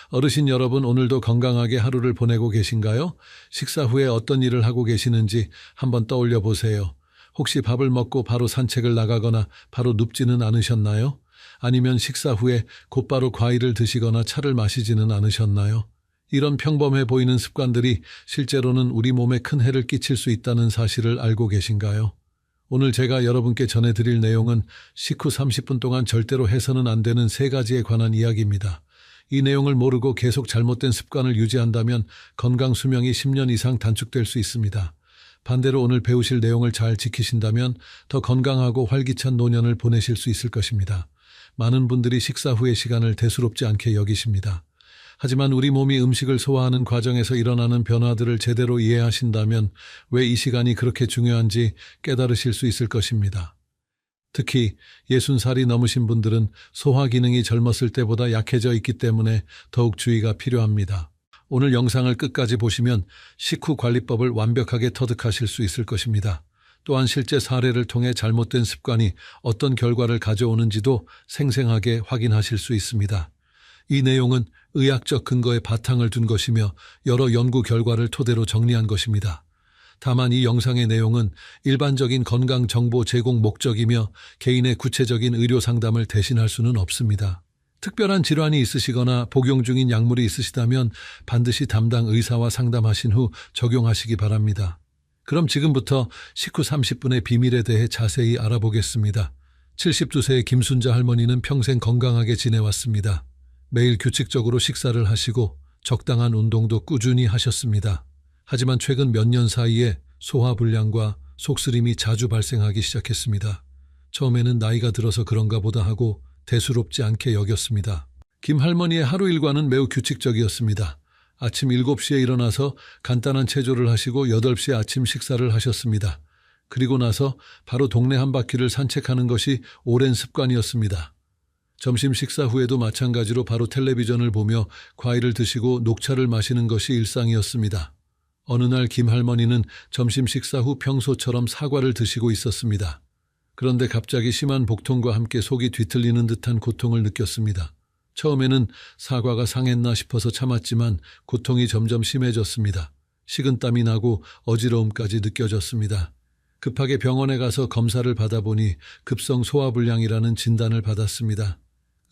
어르신 여러분, 오늘도 건강하게 하루를 보내고 계신가요? 식사 후에 어떤 일을 하고 계시는지 한번 떠올려 보세요. 혹시 밥을 먹고 바로 산책을 나가거나 바로 눕지는 않으셨나요? 아니면 식사 후에 곧바로 과일을 드시거나 차를 마시지는 않으셨나요? 이런 평범해 보이는 습관들이 실제로는 우리 몸에 큰 해를 끼칠 수 있다는 사실을 알고 계신가요? 오늘 제가 여러분께 전해드릴 내용은 식후 30분 동안 절대로 해서는 안 되는 3가지에 관한 이야기입니다. 이 내용을 모르고 계속 잘못된 습관을 유지한다면 건강 수명이 10년 이상 단축될 수 있습니다. 반대로 오늘 배우실 내용을 잘 지키신다면 더 건강하고 활기찬 노년을 보내실 수 있을 것입니다. 많은 분들이 식사 후의 시간을 대수롭지 않게 여기십니다. 하지만 우리 몸이 음식을 소화하는 과정에서 일어나는 변화들을 제대로 이해하신다면 왜 이 시간이 그렇게 중요한지 깨달으실 수 있을 것입니다. 특히 60살이 넘으신 분들은 소화 기능이 젊었을 때보다 약해져 있기 때문에 더욱 주의가 필요합니다. 오늘 영상을 끝까지 보시면 식후 관리법을 완벽하게 터득하실 수 있을 것입니다. 또한 실제 사례를 통해 잘못된 습관이 어떤 결과를 가져오는지도 생생하게 확인하실 수 있습니다. 이 내용은 의학적 근거에 바탕을 둔 것이며 여러 연구 결과를 토대로 정리한 것입니다. 다만 이 영상의 내용은 일반적인 건강 정보 제공 목적이며 개인의 구체적인 의료 상담을 대신할 수는 없습니다. 특별한 질환이 있으시거나 복용 중인 약물이 있으시다면 반드시 담당 의사와 상담하신 후 적용하시기 바랍니다. 그럼 지금부터 식후 30분의 비밀에 대해 자세히 알아보겠습니다. 72세의 김순자 할머니는 평생 건강하게 지내왔습니다. 매일 규칙적으로 식사를 하시고 적당한 운동도 꾸준히 하셨습니다. 하지만 최근 몇 년 사이에 소화불량과 속쓰림이 자주 발생하기 시작했습니다. 처음에는 나이가 들어서 그런가 보다 하고 대수롭지 않게 여겼습니다. 김 할머니의 하루 일과는 매우 규칙적이었습니다. 아침 7시에 일어나서 간단한 체조를 하시고 8시에 아침 식사를 하셨습니다. 그리고 나서 바로 동네 한 바퀴를 산책하는 것이 오랜 습관이었습니다. 점심 식사 후에도 마찬가지로 바로 텔레비전을 보며 과일을 드시고 녹차를 마시는 것이 일상이었습니다. 어느 날 김 할머니는 점심 식사 후 평소처럼 사과를 드시고 있었습니다. 그런데 갑자기 심한 복통과 함께 속이 뒤틀리는 듯한 고통을 느꼈습니다. 처음에는 사과가 상했나 싶어서 참았지만 고통이 점점 심해졌습니다. 식은땀이 나고 어지러움까지 느껴졌습니다. 급하게 병원에 가서 검사를 받아보니 급성 소화불량이라는 진단을 받았습니다.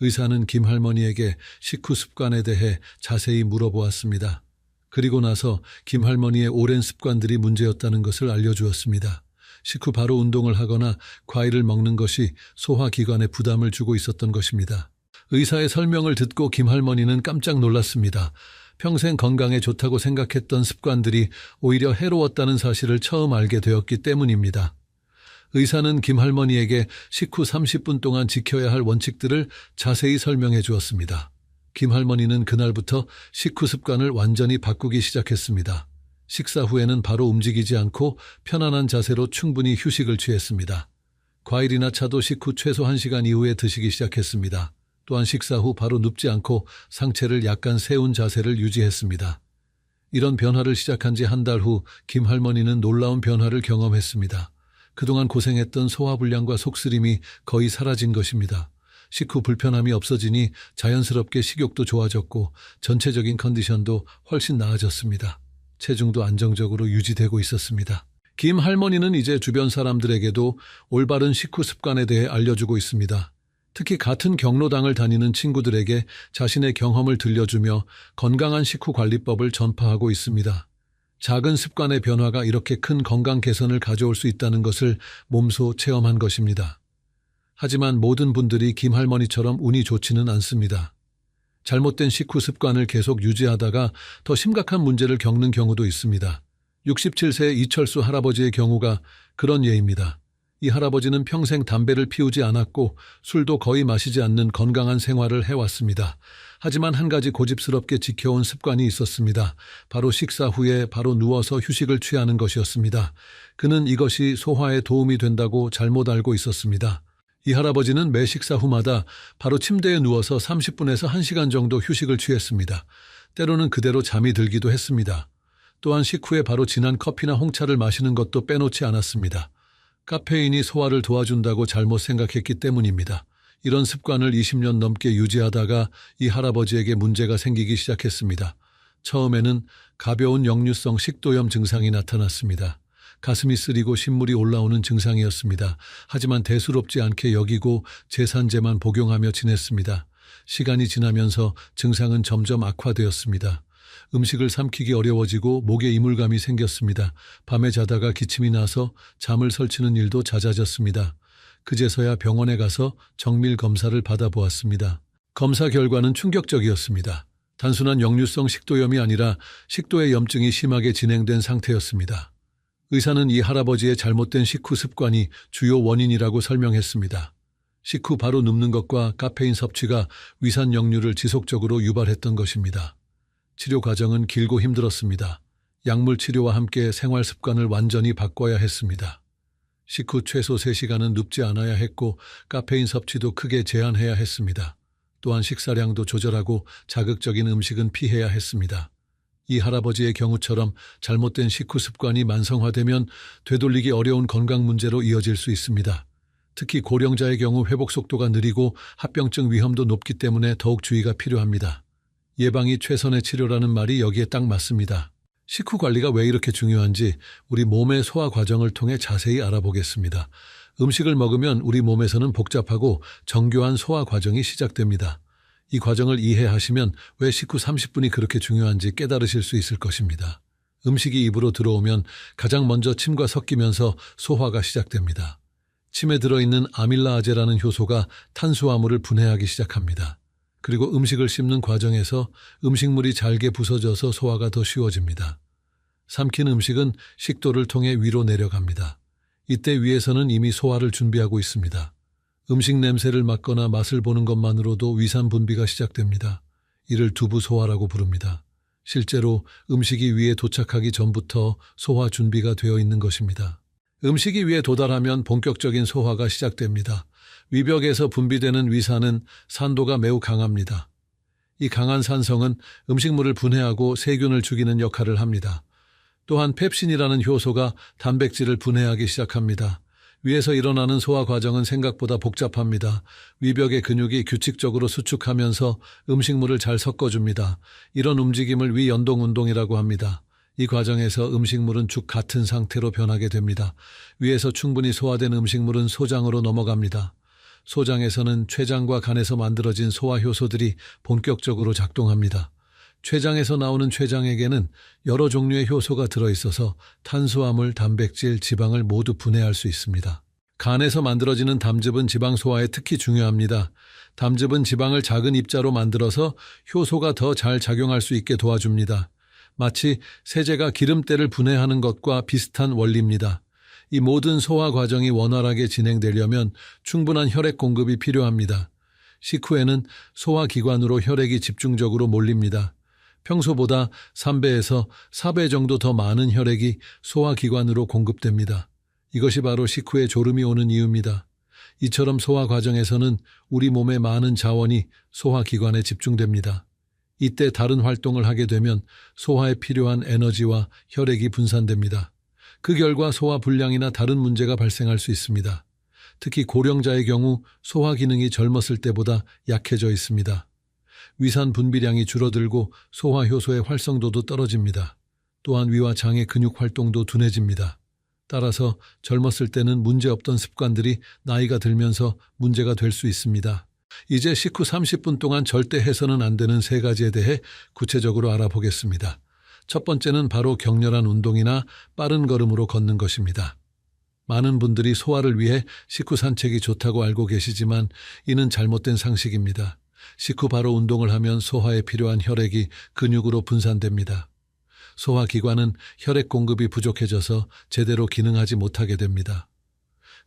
의사는 김 할머니에게 식후 습관에 대해 자세히 물어보았습니다. 그리고 나서 김 할머니의 오랜 습관들이 문제였다는 것을 알려주었습니다. 식후 바로 운동을 하거나 과일을 먹는 것이 소화기관에 부담을 주고 있었던 것입니다. 의사의 설명을 듣고 김 할머니는 깜짝 놀랐습니다. 평생 건강에 좋다고 생각했던 습관들이 오히려 해로웠다는 사실을 처음 알게 되었기 때문입니다. 의사는 김 할머니에게 식후 30분 동안 지켜야 할 원칙들을 자세히 설명해 주었습니다. 김 할머니는 그날부터 식후 습관을 완전히 바꾸기 시작했습니다. 식사 후에는 바로 움직이지 않고 편안한 자세로 충분히 휴식을 취했습니다. 과일이나 차도 식후 최소 1시간 이후에 드시기 시작했습니다. 또한 식사 후 바로 눕지 않고 상체를 약간 세운 자세를 유지했습니다. 이런 변화를 시작한 지 한 달 후 김 할머니는 놀라운 변화를 경험했습니다. 그동안 고생했던 소화불량과 속쓰림이 거의 사라진 것입니다. 식후 불편함이 없어지니 자연스럽게 식욕도 좋아졌고 전체적인 컨디션도 훨씬 나아졌습니다. 체중도 안정적으로 유지되고 있었습니다. 김 할머니는 이제 주변 사람들에게도 올바른 식후 습관에 대해 알려주고 있습니다. 특히 같은 경로당을 다니는 친구들에게 자신의 경험을 들려주며 건강한 식후 관리법을 전파하고 있습니다. 작은 습관의 변화가 이렇게 큰 건강 개선을 가져올 수 있다는 것을 몸소 체험한 것입니다. 하지만 모든 분들이 김 할머니처럼 운이 좋지는 않습니다. 잘못된 식후 습관을 계속 유지하다가 더 심각한 문제를 겪는 경우도 있습니다. 67세 이철수 할아버지의 경우가 그런 예입니다. 이 할아버지는 평생 담배를 피우지 않았고 술도 거의 마시지 않는 건강한 생활을 해왔습니다. 하지만 한 가지 고집스럽게 지켜온 습관이 있었습니다. 바로 식사 후에 바로 누워서 휴식을 취하는 것이었습니다. 그는 이것이 소화에 도움이 된다고 잘못 알고 있었습니다. 이 할아버지는 매 식사 후마다 바로 침대에 누워서 30분에서 1시간 정도 휴식을 취했습니다. 때로는 그대로 잠이 들기도 했습니다. 또한 식후에 바로 진한 커피나 홍차를 마시는 것도 빼놓지 않았습니다. 카페인이 소화를 도와준다고 잘못 생각했기 때문입니다. 이런 습관을 20년 넘게 유지하다가 이 할아버지에게 문제가 생기기 시작했습니다. 처음에는 가벼운 역류성 식도염 증상이 나타났습니다. 가슴이 쓰리고 신물이 올라오는 증상이었습니다. 하지만 대수롭지 않게 여기고 제산제만 복용하며 지냈습니다. 시간이 지나면서 증상은 점점 악화되었습니다. 음식을 삼키기 어려워지고 목에 이물감이 생겼습니다. 밤에 자다가 기침이 나서 잠을 설치는 일도 잦아졌습니다. 그제서야 병원에 가서 정밀 검사를 받아보았습니다. 검사 결과는 충격적이었습니다. 단순한 역류성 식도염이 아니라 식도의 염증이 심하게 진행된 상태였습니다. 의사는 이 할아버지의 잘못된 식후 습관이 주요 원인이라고 설명했습니다. 식후 바로 눕는 것과 카페인 섭취가 위산 역류를 지속적으로 유발했던 것입니다. 치료 과정은 길고 힘들었습니다. 약물 치료와 함께 생활 습관을 완전히 바꿔야 했습니다. 식후 최소 3시간은 눕지 않아야 했고 카페인 섭취도 크게 제한해야 했습니다. 또한 식사량도 조절하고 자극적인 음식은 피해야 했습니다. 이 할아버지의 경우처럼 잘못된 식후 습관이 만성화되면 되돌리기 어려운 건강 문제로 이어질 수 있습니다. 특히 고령자의 경우 회복 속도가 느리고 합병증 위험도 높기 때문에 더욱 주의가 필요합니다. 예방이 최선의 치료라는 말이 여기에 딱 맞습니다. 식후 관리가 왜 이렇게 중요한지 우리 몸의 소화 과정을 통해 자세히 알아보겠습니다. 음식을 먹으면 우리 몸에서는 복잡하고 정교한 소화 과정이 시작됩니다. 이 과정을 이해하시면 왜 식후 30분이 그렇게 중요한지 깨달으실 수 있을 것입니다. 음식이 입으로 들어오면 가장 먼저 침과 섞이면서 소화가 시작됩니다. 침에 들어있는 아밀라아제라는 효소가 탄수화물을 분해하기 시작합니다. 그리고 음식을 씹는 과정에서 음식물이 잘게 부서져서 소화가 더 쉬워집니다. 삼킨 음식은 식도를 통해 위로 내려갑니다. 이때 위에서는 이미 소화를 준비하고 있습니다. 음식 냄새를 맡거나 맛을 보는 것만으로도 위산 분비가 시작됩니다. 이를 두부 소화라고 부릅니다. 실제로 음식이 위에 도착하기 전부터 소화 준비가 되어 있는 것입니다. 음식이 위에 도달하면 본격적인 소화가 시작됩니다. 위벽에서 분비되는 위산은 산도가 매우 강합니다. 이 강한 산성은 음식물을 분해하고 세균을 죽이는 역할을 합니다. 또한 펩신이라는 효소가 단백질을 분해하기 시작합니다. 위에서 일어나는 소화 과정은 생각보다 복잡합니다. 위벽의 근육이 규칙적으로 수축하면서 음식물을 잘 섞어줍니다. 이런 움직임을 위연동 운동이라고 합니다. 이 과정에서 음식물은 죽 같은 상태로 변하게 됩니다. 위에서 충분히 소화된 음식물은 소장으로 넘어갑니다. 소장에서는 췌장과 간에서 만들어진 소화 효소들이 본격적으로 작동합니다. 췌장에서 나오는 췌장에게는 여러 종류의 효소가 들어있어서 탄수화물, 단백질, 지방을 모두 분해할 수 있습니다. 간에서 만들어지는 담즙은 지방 소화에 특히 중요합니다. 담즙은 지방을 작은 입자로 만들어서 효소가 더 잘 작용할 수 있게 도와줍니다. 마치 세제가 기름때를 분해하는 것과 비슷한 원리입니다. 이 모든 소화 과정이 원활하게 진행되려면 충분한 혈액 공급이 필요합니다. 식후에는 소화기관으로 혈액이 집중적으로 몰립니다. 평소보다 3배에서 4배 정도 더 많은 혈액이 소화기관으로 공급됩니다. 이것이 바로 식후에 졸음이 오는 이유입니다. 이처럼 소화 과정에서는 우리 몸의 많은 자원이 소화기관에 집중됩니다. 이때 다른 활동을 하게 되면 소화에 필요한 에너지와 혈액이 분산됩니다. 그 결과 소화 불량이나 다른 문제가 발생할 수 있습니다. 특히 고령자의 경우 소화 기능이 젊었을 때보다 약해져 있습니다. 위산 분비량이 줄어들고 소화 효소의 활성도도 떨어집니다. 또한 위와 장의 근육 활동도 둔해집니다. 따라서 젊었을 때는 문제없던 습관들이 나이가 들면서 문제가 될 수 있습니다. 이제 식후 30분 동안 절대 해서는 안 되는 3가지에 대해 구체적으로 알아보겠습니다. 첫 번째는 바로 격렬한 운동이나 빠른 걸음으로 걷는 것입니다. 많은 분들이 소화를 위해 식후 산책이 좋다고 알고 계시지만 이는 잘못된 상식입니다. 식후 바로 운동을 하면 소화에 필요한 혈액이 근육으로 분산됩니다. 소화기관은 혈액 공급이 부족해져서 제대로 기능하지 못하게 됩니다.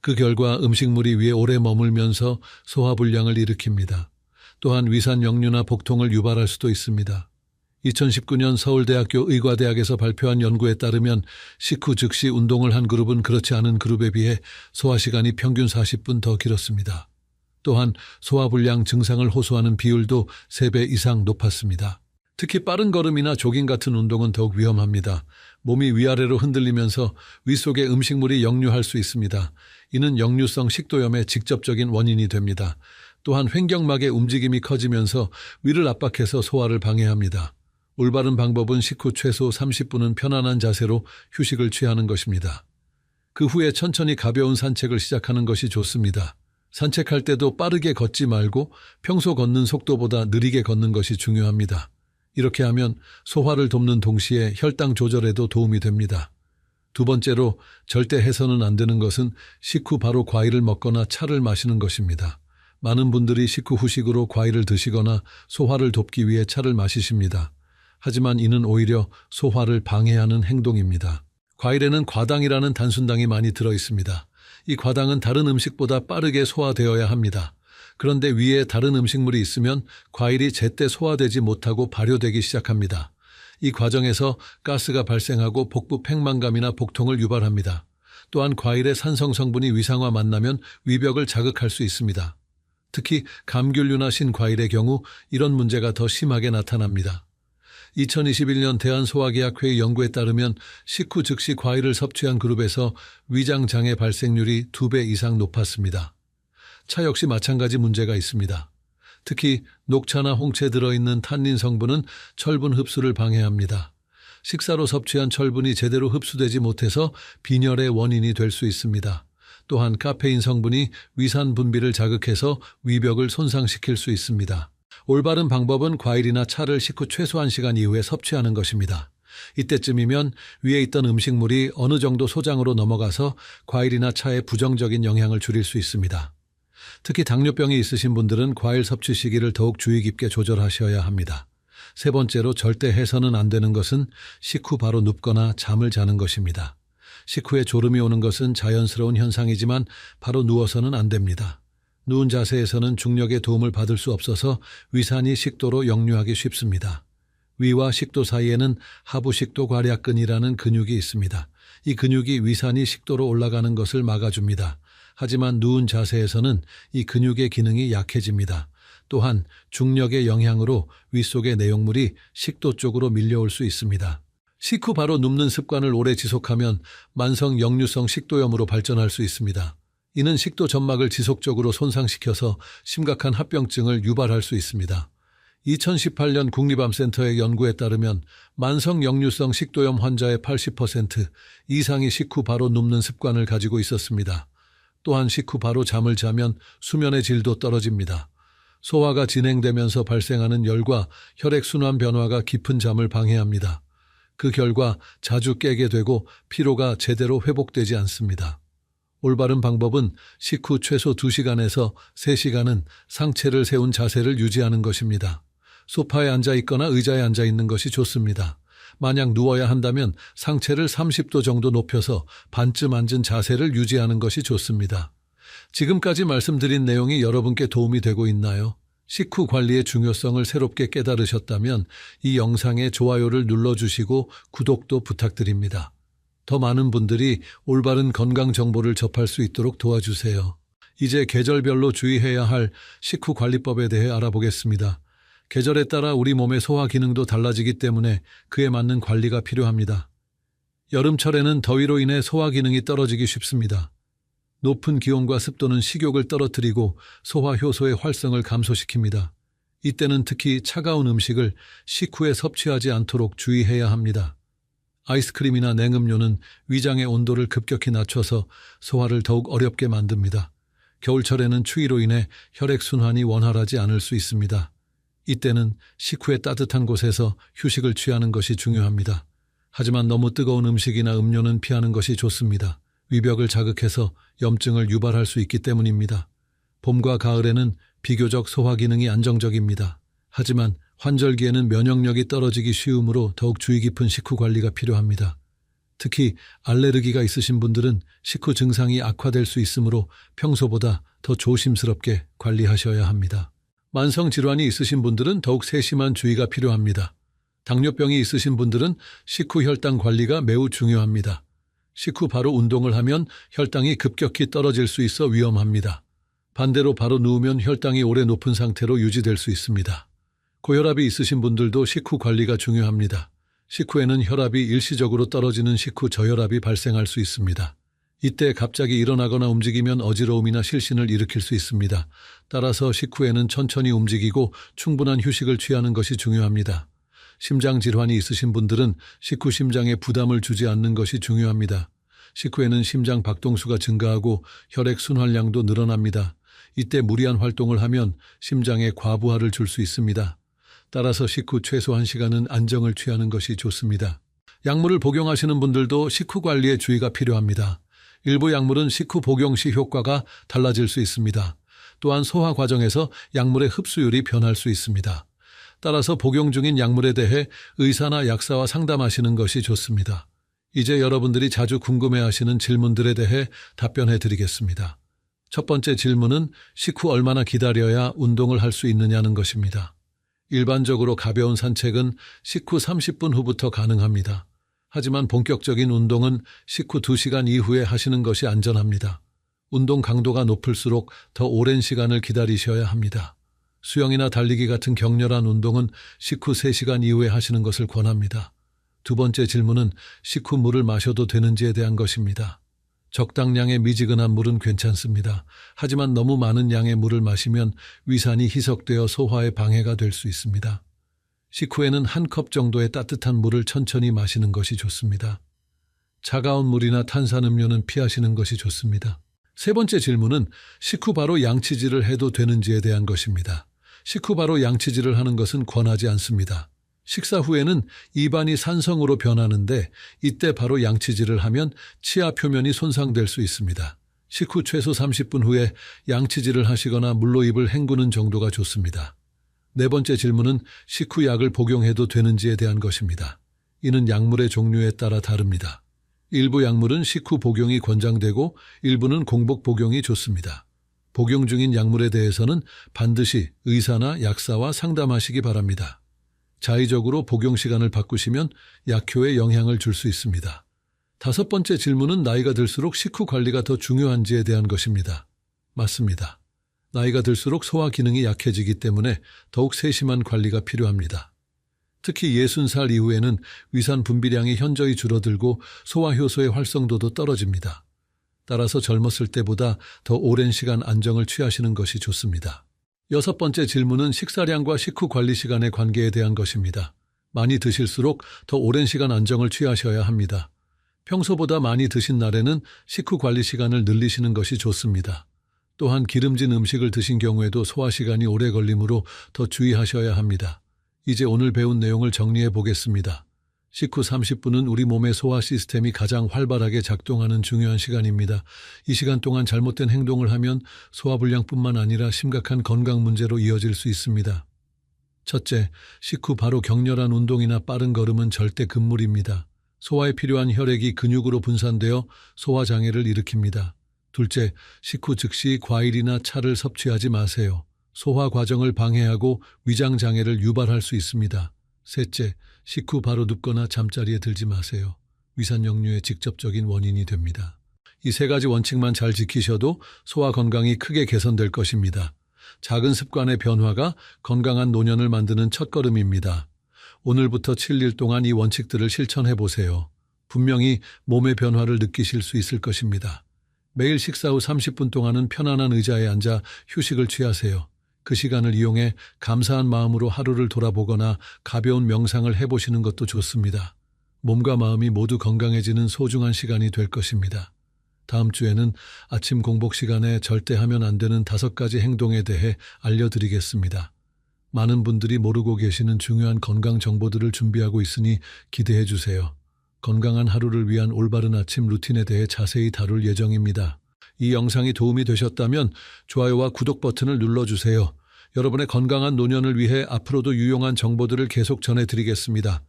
그 결과 음식물이 위에 오래 머물면서 소화불량을 일으킵니다. 또한 위산 역류나 복통을 유발할 수도 있습니다. 2019년 서울대학교 의과대학에서 발표한 연구에 따르면 식후 즉시 운동을 한 그룹은 그렇지 않은 그룹에 비해 소화시간이 평균 40분 더 길었습니다. 또한 소화불량 증상을 호소하는 비율도 3배 이상 높았습니다. 특히 빠른 걸음이나 조깅 같은 운동은 더욱 위험합니다. 몸이 위아래로 흔들리면서 위 속에 음식물이 역류할 수 있습니다. 이는 역류성 식도염의 직접적인 원인이 됩니다. 또한 횡격막의 움직임이 커지면서 위를 압박해서 소화를 방해합니다. 올바른 방법은 식후 최소 30분은 편안한 자세로 휴식을 취하는 것입니다. 그 후에 천천히 가벼운 산책을 시작하는 것이 좋습니다. 산책할 때도 빠르게 걷지 말고 평소 걷는 속도보다 느리게 걷는 것이 중요합니다. 이렇게 하면 소화를 돕는 동시에 혈당 조절에도 도움이 됩니다. 두 번째로 절대 해서는 안 되는 것은 식후 바로 과일을 먹거나 차를 마시는 것입니다. 많은 분들이 식후 후식으로 과일을 드시거나 소화를 돕기 위해 차를 마시십니다. 하지만 이는 오히려 소화를 방해하는 행동입니다. 과일에는 과당이라는 단순당이 많이 들어 있습니다. 이 과당은 다른 음식보다 빠르게 소화되어야 합니다. 그런데 위에 다른 음식물이 있으면 과일이 제때 소화되지 못하고 발효되기 시작합니다. 이 과정에서 가스가 발생하고 복부 팽만감이나 복통을 유발합니다. 또한 과일의 산성 성분이 위상과 만나면 위벽을 자극할 수 있습니다. 특히 감귤류나 신과일의 경우 이런 문제가 더 심하게 나타납니다. 2021년 대한소화계약회의 연구에 따르면 식후 즉시 과일을 섭취한 그룹에서 위장장애 발생률이 2배 이상 높았습니다. 차 역시 마찬가지 문제가 있습니다. 특히 녹차나 홍채에 들어있는 탄닌 성분은 철분 흡수를 방해합니다. 식사로 섭취한 철분이 제대로 흡수되지 못해서 빈혈의 원인이 될 수 있습니다. 또한 카페인 성분이 위산 분비를 자극해서 위벽을 손상시킬 수 있습니다. 올바른 방법은 과일이나 차를 식후 최소 1시간 이후에 섭취하는 것입니다. 이때쯤이면 위에 있던 음식물이 어느 정도 소장으로 넘어가서 과일이나 차에 부정적인 영향을 줄일 수 있습니다. 특히 당뇨병이 있으신 분들은 과일 섭취 시기를 더욱 주의 깊게 조절하셔야 합니다. 세 번째로 절대 해서는 안 되는 것은 식후 바로 눕거나 잠을 자는 것입니다. 식후에 졸음이 오는 것은 자연스러운 현상이지만 바로 누워서는 안 됩니다. 누운 자세에서는 중력의 도움을 받을 수 없어서 위산이 식도로 역류하기 쉽습니다. 위와 식도 사이에는 하부식도 괄약근이라는 근육이 있습니다. 이 근육이 위산이 식도로 올라가는 것을 막아줍니다. 하지만 누운 자세에서는 이 근육의 기능이 약해집니다. 또한 중력의 영향으로 윗속의 내용물이 식도 쪽으로 밀려올 수 있습니다. 식후 바로 눕는 습관을 오래 지속하면 만성 역류성 식도염으로 발전할 수 있습니다. 이는 식도 점막을 지속적으로 손상시켜서 심각한 합병증을 유발할 수 있습니다. 2018년 국립암센터의 연구에 따르면 만성 역류성 식도염 환자의 80% 이상이 식후 바로 눕는 습관을 가지고 있었습니다. 또한 식후 바로 잠을 자면 수면의 질도 떨어집니다. 소화가 진행되면서 발생하는 열과 혈액순환 변화가 깊은 잠을 방해합니다. 그 결과 자주 깨게 되고 피로가 제대로 회복되지 않습니다. 올바른 방법은 식후 최소 2시간에서 3시간은 상체를 세운 자세를 유지하는 것입니다. 소파에 앉아 있거나 의자에 앉아 있는 것이 좋습니다. 만약 누워야 한다면 상체를 30도 정도 높여서 반쯤 앉은 자세를 유지하는 것이 좋습니다. 지금까지 말씀드린 내용이 여러분께 도움이 되고 있나요? 식후 관리의 중요성을 새롭게 깨달으셨다면 이 영상에 좋아요를 눌러주시고 구독도 부탁드립니다. 더 많은 분들이 올바른 건강 정보를 접할 수 있도록 도와주세요. 이제 계절별로 주의해야 할 식후 관리법에 대해 알아보겠습니다. 계절에 따라 우리 몸의 소화 기능도 달라지기 때문에 그에 맞는 관리가 필요합니다. 여름철에는 더위로 인해 소화 기능이 떨어지기 쉽습니다. 높은 기온과 습도는 식욕을 떨어뜨리고 소화 효소의 활성을 감소시킵니다. 이때는 특히 차가운 음식을 식후에 섭취하지 않도록 주의해야 합니다. 아이스크림이나 냉음료는 위장의 온도를 급격히 낮춰서 소화를 더욱 어렵게 만듭니다. 겨울철에는 추위로 인해 혈액순환이 원활하지 않을 수 있습니다. 이때는 식후에 따뜻한 곳에서 휴식을 취하는 것이 중요합니다. 하지만 너무 뜨거운 음식이나 음료는 피하는 것이 좋습니다. 위벽을 자극해서 염증을 유발할 수 있기 때문입니다. 봄과 가을에는 비교적 소화 기능이 안정적입니다. 하지만 환절기에는 면역력이 떨어지기 쉬우므로 더욱 주의 깊은 식후 관리가 필요합니다. 특히 알레르기가 있으신 분들은 식후 증상이 악화될 수 있으므로 평소보다 더 조심스럽게 관리하셔야 합니다. 만성 질환이 있으신 분들은 더욱 세심한 주의가 필요합니다. 당뇨병이 있으신 분들은 식후 혈당 관리가 매우 중요합니다. 식후 바로 운동을 하면 혈당이 급격히 떨어질 수 있어 위험합니다. 반대로 바로 누우면 혈당이 오래 높은 상태로 유지될 수 있습니다. 고혈압이 있으신 분들도 식후 관리가 중요합니다. 식후에는 혈압이 일시적으로 떨어지는 식후 저혈압이 발생할 수 있습니다. 이때 갑자기 일어나거나 움직이면 어지러움이나 실신을 일으킬 수 있습니다. 따라서 식후에는 천천히 움직이고 충분한 휴식을 취하는 것이 중요합니다. 심장 질환이 있으신 분들은 식후 심장에 부담을 주지 않는 것이 중요합니다. 식후에는 심장 박동수가 증가하고 혈액 순환량도 늘어납니다. 이때 무리한 활동을 하면 심장에 과부하를 줄 수 있습니다. 따라서 식후 최소 1시간은 안정을 취하는 것이 좋습니다. 약물을 복용하시는 분들도 식후 관리에 주의가 필요합니다. 일부 약물은 식후 복용 시 효과가 달라질 수 있습니다. 또한 소화 과정에서 약물의 흡수율이 변할 수 있습니다. 따라서 복용 중인 약물에 대해 의사나 약사와 상담하시는 것이 좋습니다. 이제 여러분들이 자주 궁금해하시는 질문들에 대해 답변해 드리겠습니다. 첫 번째 질문은 식후 얼마나 기다려야 운동을 할 수 있느냐는 것입니다. 일반적으로 가벼운 산책은 식후 30분 후부터 가능합니다. 하지만 본격적인 운동은 식후 2시간 이후에 하시는 것이 안전합니다. 운동 강도가 높을수록 더 오랜 시간을 기다리셔야 합니다. 수영이나 달리기 같은 격렬한 운동은 식후 3시간 이후에 하시는 것을 권합니다. 두 번째 질문은 식후 물을 마셔도 되는지에 대한 것입니다. 적당량의 미지근한 물은 괜찮습니다. 하지만 너무 많은 양의 물을 마시면 위산이 희석되어 소화에 방해가 될 수 있습니다. 식후에는 1컵 정도의 따뜻한 물을 천천히 마시는 것이 좋습니다. 차가운 물이나 탄산음료는 피하시는 것이 좋습니다. 세 번째 질문은 식후 바로 양치질을 해도 되는지에 대한 것입니다. 식후 바로 양치질을 하는 것은 권하지 않습니다. 식사 후에는 입안이 산성으로 변하는데 이때 바로 양치질을 하면 치아 표면이 손상될 수 있습니다. 식후 최소 30분 후에 양치질을 하시거나 물로 입을 헹구는 정도가 좋습니다. 네 번째 질문은 식후 약을 복용해도 되는지에 대한 것입니다. 이는 약물의 종류에 따라 다릅니다. 일부 약물은 식후 복용이 권장되고 일부는 공복 복용이 좋습니다. 복용 중인 약물에 대해서는 반드시 의사나 약사와 상담하시기 바랍니다. 자의적으로 복용 시간을 바꾸시면 약효에 영향을 줄 수 있습니다. 다섯 번째 질문은 나이가 들수록 식후 관리가 더 중요한지에 대한 것입니다. 맞습니다. 나이가 들수록 소화 기능이 약해지기 때문에 더욱 세심한 관리가 필요합니다. 특히 60살 이후에는 위산 분비량이 현저히 줄어들고 소화 효소의 활성도도 떨어집니다. 따라서 젊었을 때보다 더 오랜 시간 안정을 취하시는 것이 좋습니다. 여섯 번째 질문은 식사량과 식후 관리 시간의 관계에 대한 것입니다. 많이 드실수록 더 오랜 시간 안정을 취하셔야 합니다. 평소보다 많이 드신 날에는 식후 관리 시간을 늘리시는 것이 좋습니다. 또한 기름진 음식을 드신 경우에도 소화 시간이 오래 걸리므로 더 주의하셔야 합니다. 이제 오늘 배운 내용을 정리해 보겠습니다. 식후 30분은 우리 몸의 소화 시스템이 가장 활발하게 작동하는 중요한 시간입니다. 이 시간 동안 잘못된 행동을 하면 소화불량뿐만 아니라 심각한 건강 문제로 이어질 수 있습니다. 첫째, 식후 바로 격렬한 운동이나 빠른 걸음은 절대 금물입니다. 소화에 필요한 혈액이 근육으로 분산되어 소화장애를 일으킵니다. 둘째, 식후 즉시 과일이나 차를 섭취하지 마세요. 소화 과정을 방해하고 위장 장애를 유발할 수 있습니다. 셋째, 식후 바로 눕거나 잠자리에 들지 마세요. 위산 역류의 직접적인 원인이 됩니다. 이 세 가지 원칙만 잘 지키셔도 소화 건강이 크게 개선될 것입니다. 작은 습관의 변화가 건강한 노년을 만드는 첫걸음입니다. 오늘부터 7일 동안 이 원칙들을 실천해 보세요. 분명히 몸의 변화를 느끼실 수 있을 것입니다. 매일 식사 후 30분 동안은 편안한 의자에 앉아 휴식을 취하세요. 그 시간을 이용해 감사한 마음으로 하루를 돌아보거나 가벼운 명상을 해보시는 것도 좋습니다. 몸과 마음이 모두 건강해지는 소중한 시간이 될 것입니다. 다음 주에는 아침 공복 시간에 절대 하면 안 되는 5가지 행동에 대해 알려드리겠습니다. 많은 분들이 모르고 계시는 중요한 건강 정보들을 준비하고 있으니 기대해 주세요. 건강한 하루를 위한 올바른 아침 루틴에 대해 자세히 다룰 예정입니다. 이 영상이 도움이 되셨다면 좋아요와 구독 버튼을 눌러주세요. 여러분의 건강한 노년을 위해 앞으로도 유용한 정보들을 계속 전해드리겠습니다.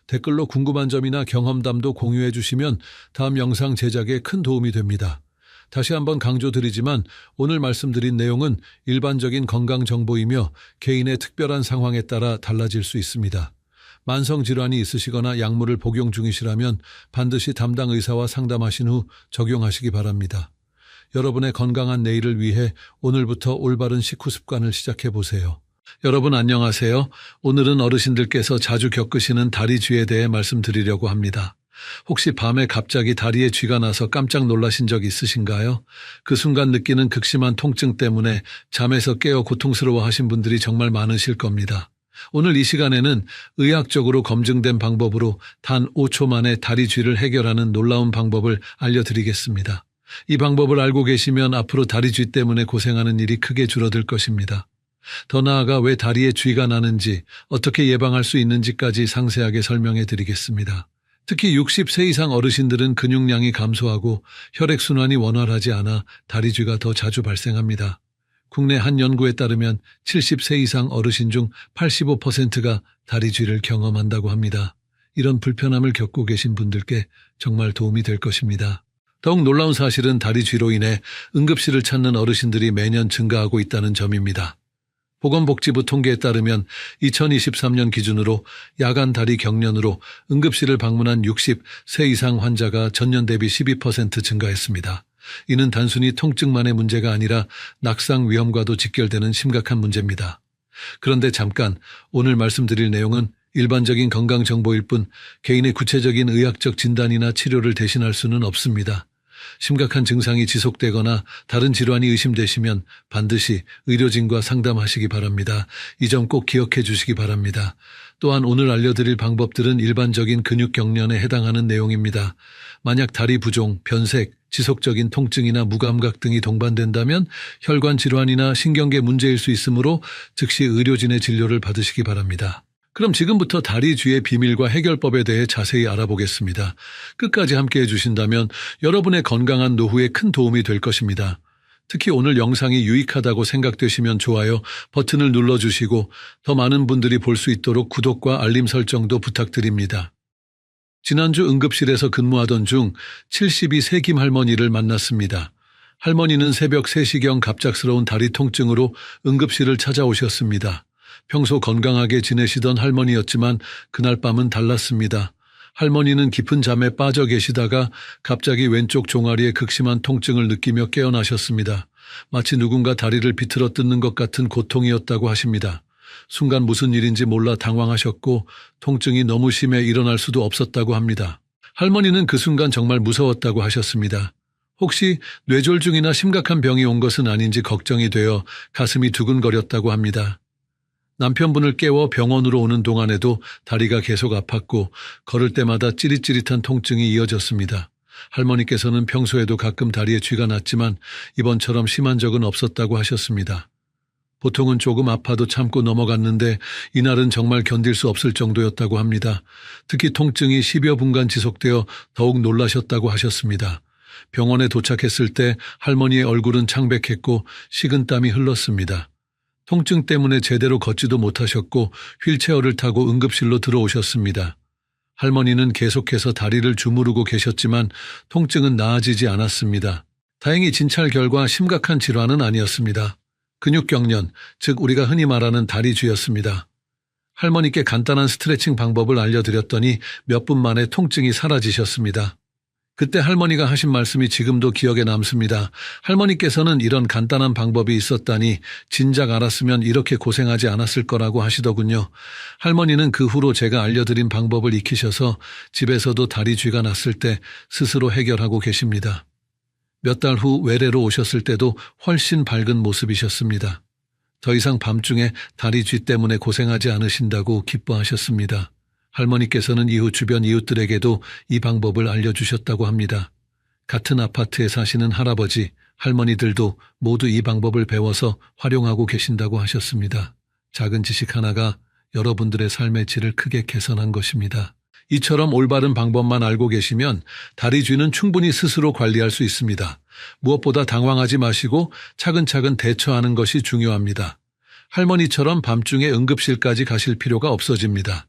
댓글로 궁금한 점이나 경험담도 공유해 주시면 다음 영상 제작에 큰 도움이 됩니다. 다시 한번 강조드리지만 오늘 말씀드린 내용은 일반적인 건강 정보이며 개인의 특별한 상황에 따라 달라질 수 있습니다. 만성질환이 있으시거나 약물을 복용 중이시라면 반드시 담당 의사와 상담하신 후 적용하시기 바랍니다. 여러분의 건강한 내일을 위해 오늘부터 올바른 식후 습관을 시작해 보세요. 여러분 안녕하세요. 오늘은 어르신들께서 자주 겪으시는 다리 쥐에 대해 말씀드리려고 합니다. 혹시 밤에 갑자기 다리에 쥐가 나서 깜짝 놀라신 적 있으신가요? 그 순간 느끼는 극심한 통증 때문에 잠에서 깨어 고통스러워하신 분들이 정말 많으실 겁니다. 오늘 이 시간에는 의학적으로 검증된 방법으로 단 5초 만에 다리 쥐를 해결하는 놀라운 방법을 알려드리겠습니다. 이 방법을 알고 계시면 앞으로 다리 쥐 때문에 고생하는 일이 크게 줄어들 것입니다. 더 나아가 왜 다리에 쥐가 나는지, 어떻게 예방할 수 있는지까지 상세하게 설명해 드리겠습니다. 특히 60세 이상 어르신들은 근육량이 감소하고 혈액순환이 원활하지 않아 다리 쥐가 더 자주 발생합니다. 국내 한 연구에 따르면 70세 이상 어르신 중 85%가 다리 쥐를 경험한다고 합니다. 이런 불편함을 겪고 계신 분들께 정말 도움이 될 것입니다. 더욱 놀라운 사실은 다리 쥐로 인해 응급실을 찾는 어르신들이 매년 증가하고 있다는 점입니다. 보건복지부 통계에 따르면 2023년 기준으로 야간 다리 경련으로 응급실을 방문한 60세 이상 환자가 전년 대비 12% 증가했습니다. 이는 단순히 통증만의 문제가 아니라 낙상 위험과도 직결되는 심각한 문제입니다. 그런데 잠깐, 오늘 말씀드릴 내용은 일반적인 건강 정보일 뿐 개인의 구체적인 의학적 진단이나 치료를 대신할 수는 없습니다. 심각한 증상이 지속되거나 다른 질환이 의심되시면 반드시 의료진과 상담하시기 바랍니다. 이 점 꼭 기억해 주시기 바랍니다. 또한 오늘 알려드릴 방법들은 일반적인 근육 경련에 해당하는 내용입니다. 만약 다리 부종, 변색, 지속적인 통증이나 무감각 등이 동반된다면 혈관 질환이나 신경계 문제일 수 있으므로 즉시 의료진의 진료를 받으시기 바랍니다. 그럼 지금부터 다리 쥐의 비밀과 해결법에 대해 자세히 알아보겠습니다. 끝까지 함께 해주신다면 여러분의 건강한 노후에 큰 도움이 될 것입니다. 특히 오늘 영상이 유익하다고 생각되시면 좋아요 버튼을 눌러주시고 더 많은 분들이 볼 수 있도록 구독과 알림 설정도 부탁드립니다. 지난주 응급실에서 근무하던 중 72세 김 할머니를 만났습니다. 할머니는 새벽 3시경 갑작스러운 다리 통증으로 응급실을 찾아오셨습니다. 평소 건강하게 지내시던 할머니였지만 그날 밤은 달랐습니다. 할머니는 깊은 잠에 빠져 계시다가 갑자기 왼쪽 종아리에 극심한 통증을 느끼며 깨어나셨습니다. 마치 누군가 다리를 비틀어 뜯는 것 같은 고통이었다고 하십니다. 순간 무슨 일인지 몰라 당황하셨고 통증이 너무 심해 일어날 수도 없었다고 합니다. 할머니는 그 순간 정말 무서웠다고 하셨습니다. 혹시 뇌졸중이나 심각한 병이 온 것은 아닌지 걱정이 되어 가슴이 두근거렸다고 합니다. 남편분을 깨워 병원으로 오는 동안에도 다리가 계속 아팠고 걸을 때마다 찌릿찌릿한 통증이 이어졌습니다. 할머니께서는 평소에도 가끔 다리에 쥐가 났지만 이번처럼 심한 적은 없었다고 하셨습니다. 보통은 조금 아파도 참고 넘어갔는데 이날은 정말 견딜 수 없을 정도였다고 합니다. 특히 통증이 10여 분간 지속되어 더욱 놀라셨다고 하셨습니다. 병원에 도착했을 때 할머니의 얼굴은 창백했고 식은땀이 흘렀습니다. 통증 때문에 제대로 걷지도 못하셨고 휠체어를 타고 응급실로 들어오셨습니다. 할머니는 계속해서 다리를 주무르고 계셨지만 통증은 나아지지 않았습니다. 다행히 진찰 결과 심각한 질환은 아니었습니다. 근육경련, 즉 우리가 흔히 말하는 다리 쥐였습니다. 할머니께 간단한 스트레칭 방법을 알려드렸더니 몇 분 만에 통증이 사라지셨습니다. 그때 할머니가 하신 말씀이 지금도 기억에 남습니다. 할머니께서는 이런 간단한 방법이 있었다니 진작 알았으면 이렇게 고생하지 않았을 거라고 하시더군요. 할머니는 그 후로 제가 알려드린 방법을 익히셔서 집에서도 다리 쥐가 났을 때 스스로 해결하고 계십니다. 몇 달 후 외래로 오셨을 때도 훨씬 밝은 모습이셨습니다. 더 이상 밤중에 다리 쥐 때문에 고생하지 않으신다고 기뻐하셨습니다. 할머니께서는 이후 주변 이웃들에게도 이 방법을 알려주셨다고 합니다. 같은 아파트에 사시는 할아버지, 할머니들도 모두 이 방법을 배워서 활용하고 계신다고 하셨습니다. 작은 지식 하나가 여러분들의 삶의 질을 크게 개선한 것입니다. 이처럼 올바른 방법만 알고 계시면 다리 쥐는 충분히 스스로 관리할 수 있습니다. 무엇보다 당황하지 마시고 차근차근 대처하는 것이 중요합니다. 할머니처럼 밤중에 응급실까지 가실 필요가 없어집니다.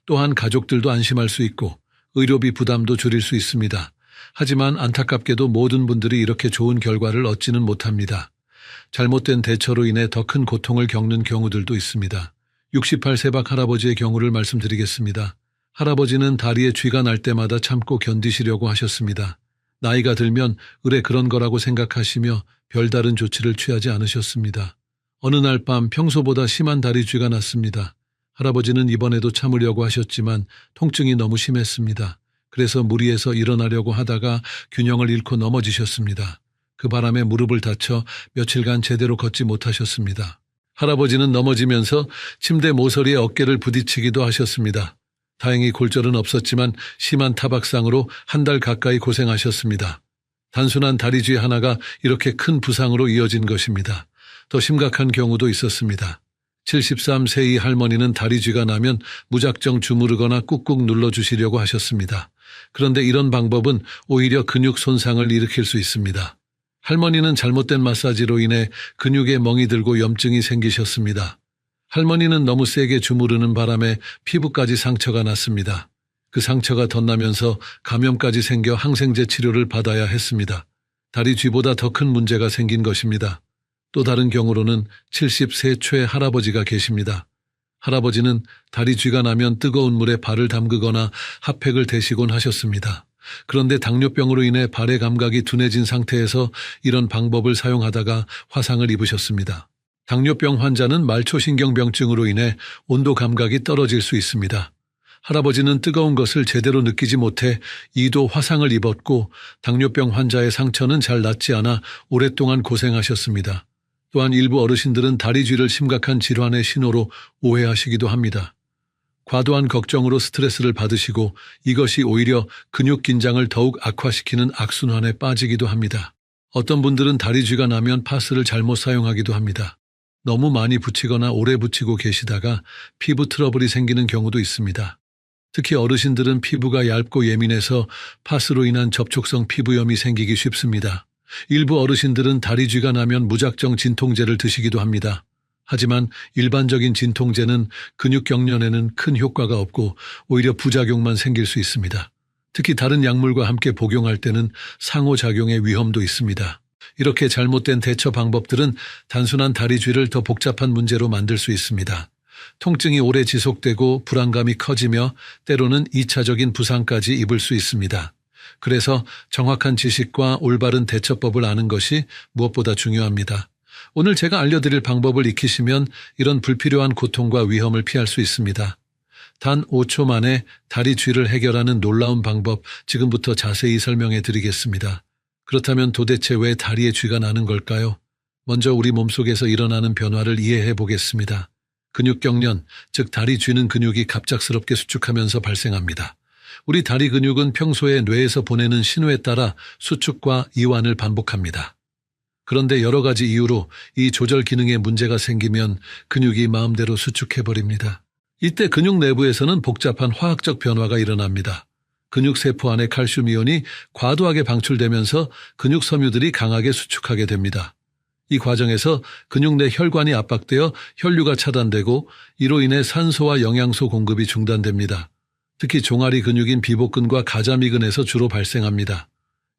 또한 가족들도 안심할 수 있고 의료비 부담도 줄일 수 있습니다. 하지만 안타깝게도 모든 분들이 이렇게 좋은 결과를 얻지는 못합니다. 잘못된 대처로 인해 더 큰 고통을 겪는 경우들도 있습니다. 68세박 할아버지의 경우를 말씀드리겠습니다. 할아버지는 다리에 쥐가 날 때마다 참고 견디시려고 하셨습니다. 나이가 들면 의례 그런 거라고 생각하시며 별다른 조치를 취하지 않으셨습니다. 어느 날 밤 평소보다 심한 다리 쥐가 났습니다. 할아버지는 이번에도 참으려고 하셨지만 통증이 너무 심했습니다. 그래서 무리해서 일어나려고 하다가 균형을 잃고 넘어지셨습니다. 그 바람에 무릎을 다쳐 며칠간 제대로 걷지 못하셨습니다. 할아버지는 넘어지면서 침대 모서리에 어깨를 부딪히기도 하셨습니다. 다행히 골절은 없었지만 심한 타박상으로 한 달 가까이 고생하셨습니다. 단순한 다리쥐 하나가 이렇게 큰 부상으로 이어진 것입니다. 더 심각한 경우도 있었습니다. 73세의 할머니는 다리쥐가 나면 무작정 주무르거나 꾹꾹 눌러주시려고 하셨습니다. 그런데 이런 방법은 오히려 근육 손상을 일으킬 수 있습니다. 할머니는 잘못된 마사지로 인해 근육에 멍이 들고 염증이 생기셨습니다. 할머니는 너무 세게 주무르는 바람에 피부까지 상처가 났습니다. 그 상처가 덧나면서 감염까지 생겨 항생제 치료를 받아야 했습니다. 다리쥐보다 더 큰 문제가 생긴 것입니다. 또 다른 경우로는 70세 최 할아버지가 계십니다. 할아버지는 다리쥐가 나면 뜨거운 물에 발을 담그거나 핫팩을 대시곤 하셨습니다. 그런데 당뇨병으로 인해 발의 감각이 둔해진 상태에서 이런 방법을 사용하다가 화상을 입으셨습니다. 당뇨병 환자는 말초신경병증으로 인해 온도 감각이 떨어질 수 있습니다. 할아버지는 뜨거운 것을 제대로 느끼지 못해 2도 화상을 입었고 당뇨병 환자의 상처는 잘 낫지 않아 오랫동안 고생하셨습니다. 또한 일부 어르신들은 다리쥐를 심각한 질환의 신호로 오해하시기도 합니다. 과도한 걱정으로 스트레스를 받으시고 이것이 오히려 근육 긴장을 더욱 악화시키는 악순환에 빠지기도 합니다. 어떤 분들은 다리쥐가 나면 파스를 잘못 사용하기도 합니다. 너무 많이 붙이거나 오래 붙이고 계시다가 피부 트러블이 생기는 경우도 있습니다. 특히 어르신들은 피부가 얇고 예민해서 파스로 인한 접촉성 피부염이 생기기 쉽습니다. 일부 어르신들은 다리쥐가 나면 무작정 진통제를 드시기도 합니다. 하지만 일반적인 진통제는 근육 경련에는 큰 효과가 없고 오히려 부작용만 생길 수 있습니다. 특히 다른 약물과 함께 복용할 때는 상호작용의 위험도 있습니다. 이렇게 잘못된 대처 방법들은 단순한 다리쥐를 더 복잡한 문제로 만들 수 있습니다. 통증이 오래 지속되고 불안감이 커지며 때로는 2차적인 부상까지 입을 수 있습니다. 그래서 정확한 지식과 올바른 대처법을 아는 것이 무엇보다 중요합니다. 오늘 제가 알려드릴 방법을 익히시면 이런 불필요한 고통과 위험을 피할 수 있습니다. 단 5초 만에 다리쥐를 해결하는 놀라운 방법 지금부터 자세히 설명해 드리겠습니다. 그렇다면 도대체 왜 다리에 쥐가 나는 걸까요? 먼저 우리 몸속에서 일어나는 변화를 이해해 보겠습니다. 근육 경련, 즉 다리 쥐는 근육이 갑작스럽게 수축하면서 발생합니다. 우리 다리 근육은 평소에 뇌에서 보내는 신호에 따라 수축과 이완을 반복합니다. 그런데 여러 가지 이유로 이 조절 기능에 문제가 생기면 근육이 마음대로 수축해버립니다. 이때 근육 내부에서는 복잡한 화학적 변화가 일어납니다. 근육 세포 안에 칼슘 이온이 과도하게 방출되면서 근육 섬유들이 강하게 수축하게 됩니다. 이 과정에서 근육 내 혈관이 압박되어 혈류가 차단되고 이로 인해 산소와 영양소 공급이 중단됩니다. 특히 종아리 근육인 비복근과 가자미근에서 주로 발생합니다.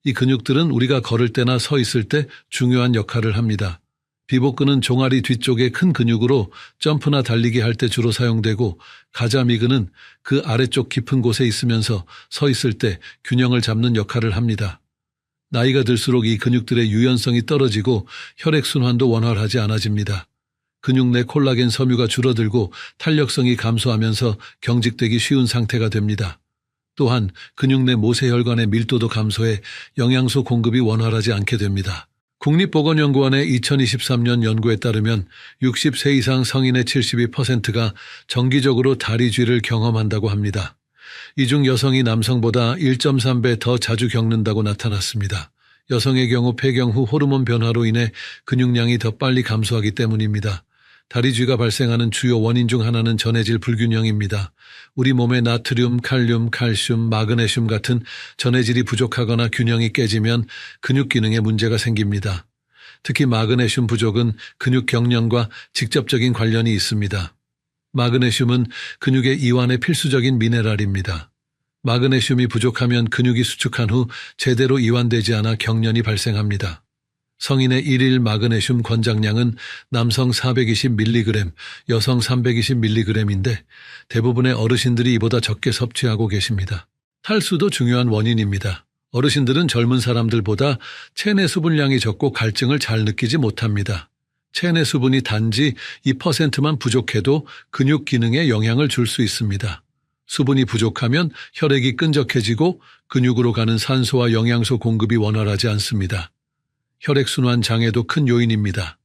이 근육들은 우리가 걸을 때나 서 있을 때 중요한 역할을 합니다. 비복근은 종아리 뒤쪽의 큰 근육으로 점프나 달리기 할 때 주로 사용되고 가자미근은 그 아래쪽 깊은 곳에 있으면서 서 있을 때 균형을 잡는 역할을 합니다. 나이가 들수록 이 근육들의 유연성이 떨어지고 혈액순환도 원활하지 않아집니다. 근육 내 콜라겐 섬유가 줄어들고 탄력성이 감소하면서 경직되기 쉬운 상태가 됩니다. 또한 근육 내 모세혈관의 밀도도 감소해 영양소 공급이 원활하지 않게 됩니다. 국립보건연구원의 2023년 연구에 따르면 60세 이상 성인의 72%가 정기적으로 다리쥐를 경험한다고 합니다. 이 중 여성이 남성보다 1.3배 더 자주 겪는다고 나타났습니다. 여성의 경우 폐경 후 호르몬 변화로 인해 근육량이 더 빨리 감소하기 때문입니다. 다리쥐가 발생하는 주요 원인 중 하나는 전해질 불균형입니다. 우리 몸의 나트륨, 칼륨, 칼슘, 마그네슘 같은 전해질이 부족하거나 균형이 깨지면 근육 기능에 문제가 생깁니다. 특히 마그네슘 부족은 근육 경련과 직접적인 관련이 있습니다. 마그네슘은 근육의 이완에 필수적인 미네랄입니다. 마그네슘이 부족하면 근육이 수축한 후 제대로 이완되지 않아 경련이 발생합니다. 성인의 일일 마그네슘 권장량은 남성 420mg, 여성 320mg인데 대부분의 어르신들이 이보다 적게 섭취하고 계십니다. 탈수도 중요한 원인입니다. 어르신들은 젊은 사람들보다 체내 수분량이 적고 갈증을 잘 느끼지 못합니다. 체내 수분이 단지 2%만 부족해도 근육 기능에 영향을 줄 수 있습니다. 수분이 부족하면 혈액이 끈적해지고 근육으로 가는 산소와 영양소 공급이 원활하지 않습니다. 혈액순환 장애도 큰 요인입니다.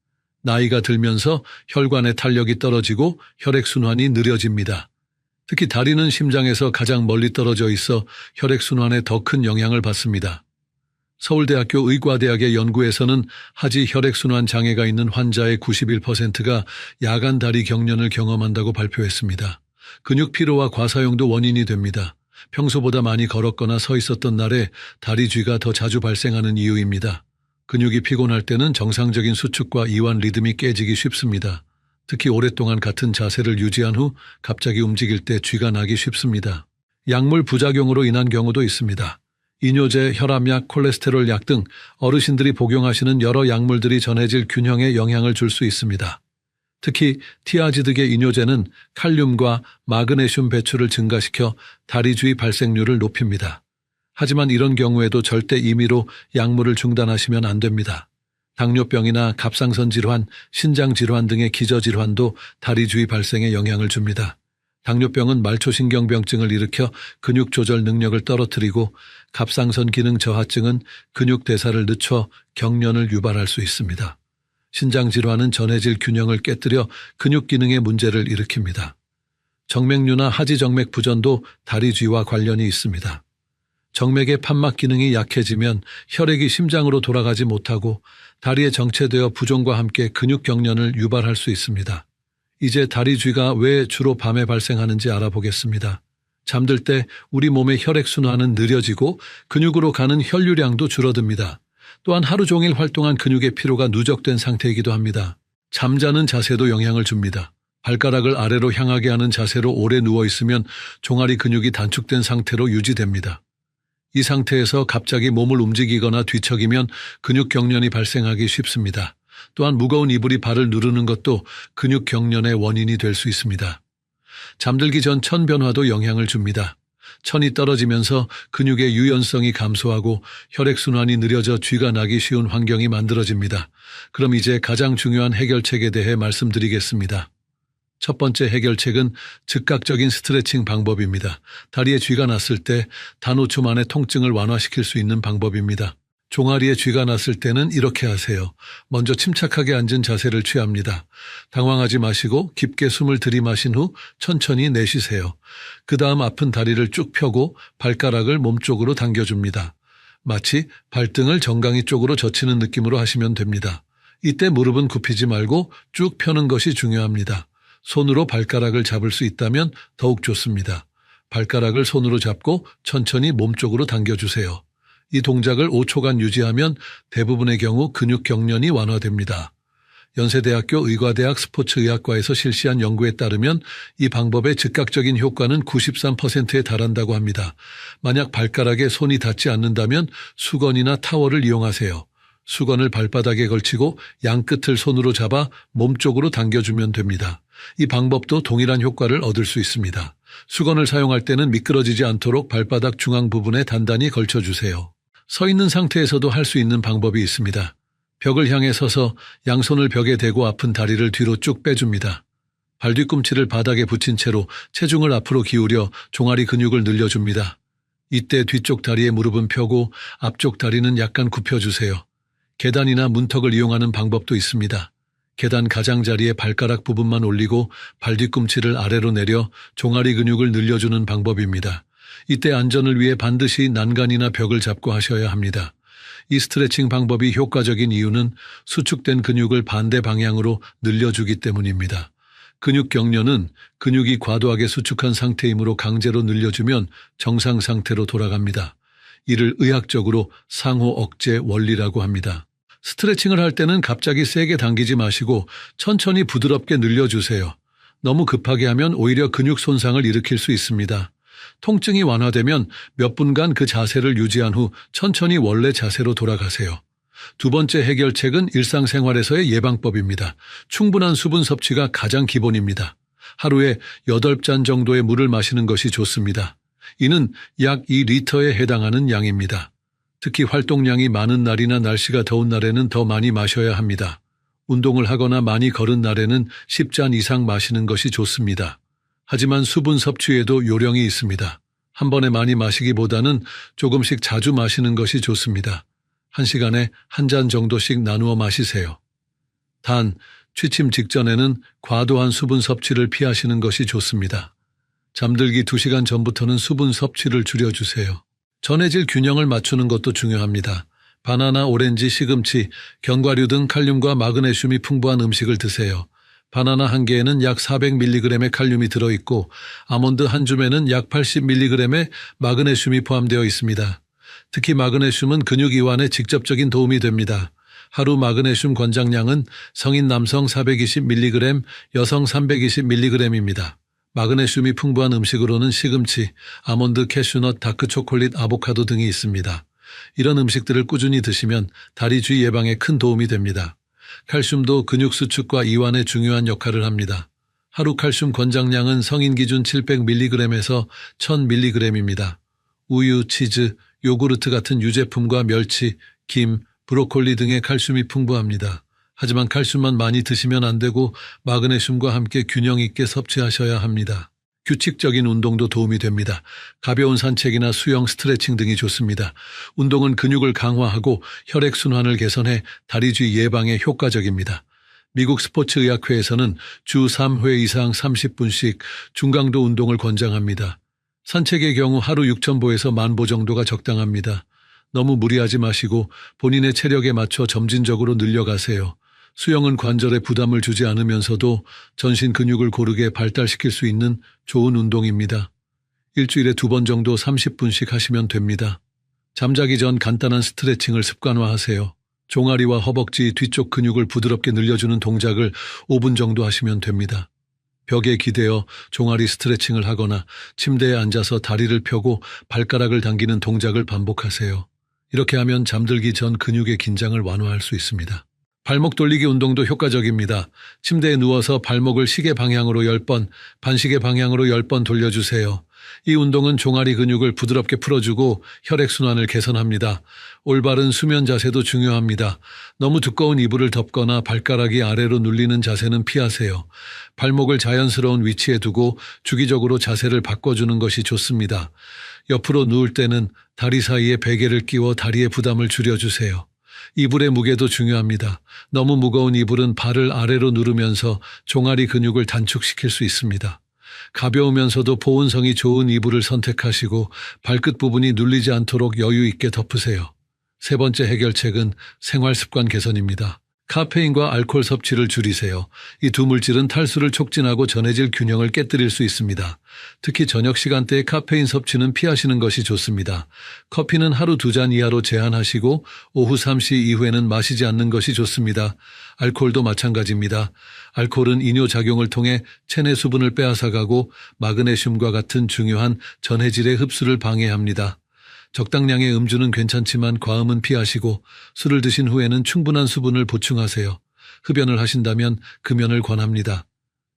나이가 들면서 혈관의 탄력이 떨어지고 혈액순환이 느려집니다. 특히 다리는 심장에서 가장 멀리 떨어져 있어 혈액순환에 더 큰 영향을 받습니다. 서울대학교 의과대학의 연구에서는 하지 혈액순환 장애가 있는 환자의 91%가 야간 다리 경련을 경험한다고 발표했습니다. 근육 피로와 과사용도 원인이 됩니다. 평소보다 많이 걸었거나 서 있었던 날에 다리 쥐가 더 자주 발생하는 이유입니다. 근육이 피곤할 때는 정상적인 수축과 이완 리듬이 깨지기 쉽습니다. 특히 오랫동안 같은 자세를 유지한 후 갑자기 움직일 때 쥐가 나기 쉽습니다. 약물 부작용으로 인한 경우도 있습니다. 이뇨제, 혈압약, 콜레스테롤 약 등 어르신들이 복용하시는 여러 약물들이 전해질 균형에 영향을 줄 수 있습니다. 특히 티아지드계 이뇨제는 칼륨과 마그네슘 배출을 증가시켜 다리 쥐 발생률을 높입니다. 하지만 이런 경우에도 절대 임의로 약물을 중단하시면 안 됩니다. 당뇨병이나 갑상선 질환, 신장 질환 등의 기저질환도 다리 쥐 발생에 영향을 줍니다. 당뇨병은 말초신경병증을 일으켜 근육 조절 능력을 떨어뜨리고 갑상선 기능 저하증은 근육 대사를 늦춰 경련을 유발할 수 있습니다. 신장 질환은 전해질 균형을 깨뜨려 근육 기능에 문제를 일으킵니다. 정맥류나 하지정맥 부전도 다리 쥐와 관련이 있습니다. 정맥의 판막 기능이 약해지면 혈액이 심장으로 돌아가지 못하고 다리에 정체되어 부종과 함께 근육 경련을 유발할 수 있습니다. 이제 다리 쥐가 왜 주로 밤에 발생하는지 알아보겠습니다. 잠들 때 우리 몸의 혈액순환은 느려지고 근육으로 가는 혈류량도 줄어듭니다. 또한 하루 종일 활동한 근육의 피로가 누적된 상태이기도 합니다. 잠자는 자세도 영향을 줍니다. 발가락을 아래로 향하게 하는 자세로 오래 누워 있으면 종아리 근육이 단축된 상태로 유지됩니다. 이 상태에서 갑자기 몸을 움직이거나 뒤척이면 근육 경련이 발생하기 쉽습니다. 또한 무거운 이불이 발을 누르는 것도 근육 경련의 원인이 될 수 있습니다. 잠들기 전 천 변화도 영향을 줍니다. 천이 떨어지면서 근육의 유연성이 감소하고 혈액순환이 느려져 쥐가 나기 쉬운 환경이 만들어집니다. 그럼 이제 가장 중요한 해결책에 대해 말씀드리겠습니다. 첫 번째 해결책은 즉각적인 스트레칭 방법입니다. 다리에 쥐가 났을 때 단 5초 만에 통증을 완화시킬 수 있는 방법입니다. 종아리에 쥐가 났을 때는 이렇게 하세요. 먼저 침착하게 앉은 자세를 취합니다. 당황하지 마시고 깊게 숨을 들이마신 후 천천히 내쉬세요. 그 다음 아픈 다리를 쭉 펴고 발가락을 몸쪽으로 당겨줍니다. 마치 발등을 정강이 쪽으로 젖히는 느낌으로 하시면 됩니다. 이때 무릎은 굽히지 말고 쭉 펴는 것이 중요합니다. 손으로 발가락을 잡을 수 있다면 더욱 좋습니다. 발가락을 손으로 잡고 천천히 몸쪽으로 당겨주세요. 이 동작을 5초간 유지하면 대부분의 경우 근육 경련이 완화됩니다. 연세대학교 의과대학 스포츠의학과에서 실시한 연구에 따르면 이 방법의 즉각적인 효과는 93%에 달한다고 합니다. 만약 발가락에 손이 닿지 않는다면 수건이나 타월을 이용하세요. 수건을 발바닥에 걸치고 양끝을 손으로 잡아 몸쪽으로 당겨주면 됩니다. 이 방법도 동일한 효과를 얻을 수 있습니다. 수건을 사용할 때는 미끄러지지 않도록 발바닥 중앙 부분에 단단히 걸쳐주세요. 서 있는 상태에서도 할 수 있는 방법이 있습니다. 벽을 향해 서서 양손을 벽에 대고 아픈 다리를 뒤로 쭉 빼줍니다. 발 뒤꿈치를 바닥에 붙인 채로 체중을 앞으로 기울여 종아리 근육을 늘려줍니다. 이때 뒤쪽 다리의 무릎은 펴고 앞쪽 다리는 약간 굽혀주세요. 계단이나 문턱을 이용하는 방법도 있습니다. 계단 가장자리에 발가락 부분만 올리고 발 뒤꿈치를 아래로 내려 종아리 근육을 늘려주는 방법입니다. 이때 안전을 위해 반드시 난간이나 벽을 잡고 하셔야 합니다. 이 스트레칭 방법이 효과적인 이유는 수축된 근육을 반대 방향으로 늘려주기 때문입니다. 근육 경련은 근육이 과도하게 수축한 상태이므로 강제로 늘려주면 정상 상태로 돌아갑니다. 이를 의학적으로 상호 억제 원리라고 합니다. 스트레칭을 할 때는 갑자기 세게 당기지 마시고 천천히 부드럽게 늘려주세요. 너무 급하게 하면 오히려 근육 손상을 일으킬 수 있습니다. 통증이 완화되면 몇 분간 그 자세를 유지한 후 천천히 원래 자세로 돌아가세요. 두 번째 해결책은 일상생활에서의 예방법입니다. 충분한 수분 섭취가 가장 기본입니다. 하루에 8잔 정도의 물을 마시는 것이 좋습니다. 이는 약 2리터에 해당하는 양입니다. 특히 활동량이 많은 날이나 날씨가 더운 날에는 더 많이 마셔야 합니다. 운동을 하거나 많이 걸은 날에는 10잔 이상 마시는 것이 좋습니다. 하지만 수분 섭취에도 요령이 있습니다. 한 번에 많이 마시기보다는 조금씩 자주 마시는 것이 좋습니다. 1시간에 한 잔 정도씩 나누어 마시세요. 단, 취침 직전에는 과도한 수분 섭취를 피하시는 것이 좋습니다. 잠들기 2시간 전부터는 수분 섭취를 줄여주세요. 전해질 균형을 맞추는 것도 중요합니다. 바나나, 오렌지, 시금치, 견과류 등 칼륨과 마그네슘이 풍부한 음식을 드세요. 바나나 한 개에는 약 400mg의 칼륨이 들어있고 아몬드 한 줌에는 약 80mg의 마그네슘이 포함되어 있습니다. 특히 마그네슘은 근육 이완에 직접적인 도움이 됩니다. 하루 마그네슘 권장량은 성인 남성 420mg, 여성 320mg입니다. 마그네슘이 풍부한 음식으로는 시금치, 아몬드, 캐슈넛, 다크초콜릿, 아보카도 등이 있습니다. 이런 음식들을 꾸준히 드시면 다리 쥐 예방에 큰 도움이 됩니다. 칼슘도 근육 수축과 이완에 중요한 역할을 합니다. 하루 칼슘 권장량은 성인 기준 700mg에서 1000mg입니다. 우유, 치즈, 요구르트 같은 유제품과 멸치, 김, 브로콜리 등의 칼슘이 풍부합니다. 하지만 칼슘만 많이 드시면 안 되고 마그네슘과 함께 균형 있게 섭취하셔야 합니다. 규칙적인 운동도 도움이 됩니다. 가벼운 산책이나 수영, 스트레칭 등이 좋습니다. 운동은 근육을 강화하고 혈액순환을 개선해 다리쥐 예방에 효과적입니다. 미국 스포츠의학회에서는 주 3회 이상 30분씩 중강도 운동을 권장합니다. 산책의 경우 하루 6,000보에서 10,000보 정도가 적당합니다. 너무 무리하지 마시고 본인의 체력에 맞춰 점진적으로 늘려가세요. 수영은 관절에 부담을 주지 않으면서도 전신 근육을 고르게 발달시킬 수 있는 좋은 운동입니다. 일주일에 2번 정도 30분씩 하시면 됩니다. 잠자기 전 간단한 스트레칭을 습관화하세요. 종아리와 허벅지 뒤쪽 근육을 부드럽게 늘려주는 동작을 5분 정도 하시면 됩니다. 벽에 기대어 종아리 스트레칭을 하거나 침대에 앉아서 다리를 펴고 발가락을 당기는 동작을 반복하세요. 이렇게 하면 잠들기 전 근육의 긴장을 완화할 수 있습니다. 발목 돌리기 운동도 효과적입니다. 침대에 누워서 발목을 시계 방향으로 10번, 반시계 방향으로 10번 돌려주세요. 이 운동은 종아리 근육을 부드럽게 풀어주고 혈액순환을 개선합니다. 올바른 수면 자세도 중요합니다. 너무 두꺼운 이불을 덮거나 발가락이 아래로 눌리는 자세는 피하세요. 발목을 자연스러운 위치에 두고 주기적으로 자세를 바꿔주는 것이 좋습니다. 옆으로 누울 때는 다리 사이에 베개를 끼워 다리의 부담을 줄여주세요. 이불의 무게도 중요합니다. 너무 무거운 이불은 발을 아래로 누르면서 종아리 근육을 단축시킬 수 있습니다. 가벼우면서도 보온성이 좋은 이불을 선택하시고 발끝 부분이 눌리지 않도록 여유 있게 덮으세요. 세 번째 해결책은 생활습관 개선입니다. 카페인과 알코올 섭취를 줄이세요. 이 두 물질은 탈수를 촉진하고 전해질 균형을 깨뜨릴 수 있습니다. 특히 저녁 시간대의 카페인 섭취는 피하시는 것이 좋습니다. 커피는 하루 2잔 이하로 제한하시고 오후 3시 이후에는 마시지 않는 것이 좋습니다. 알코올도 마찬가지입니다. 알코올은 이뇨작용을 통해 체내 수분을 빼앗아가고 마그네슘과 같은 중요한 전해질의 흡수를 방해합니다. 적당량의 음주는 괜찮지만 과음은 피하시고 술을 드신 후에는 충분한 수분을 보충하세요. 흡연을 하신다면 금연을 권합니다.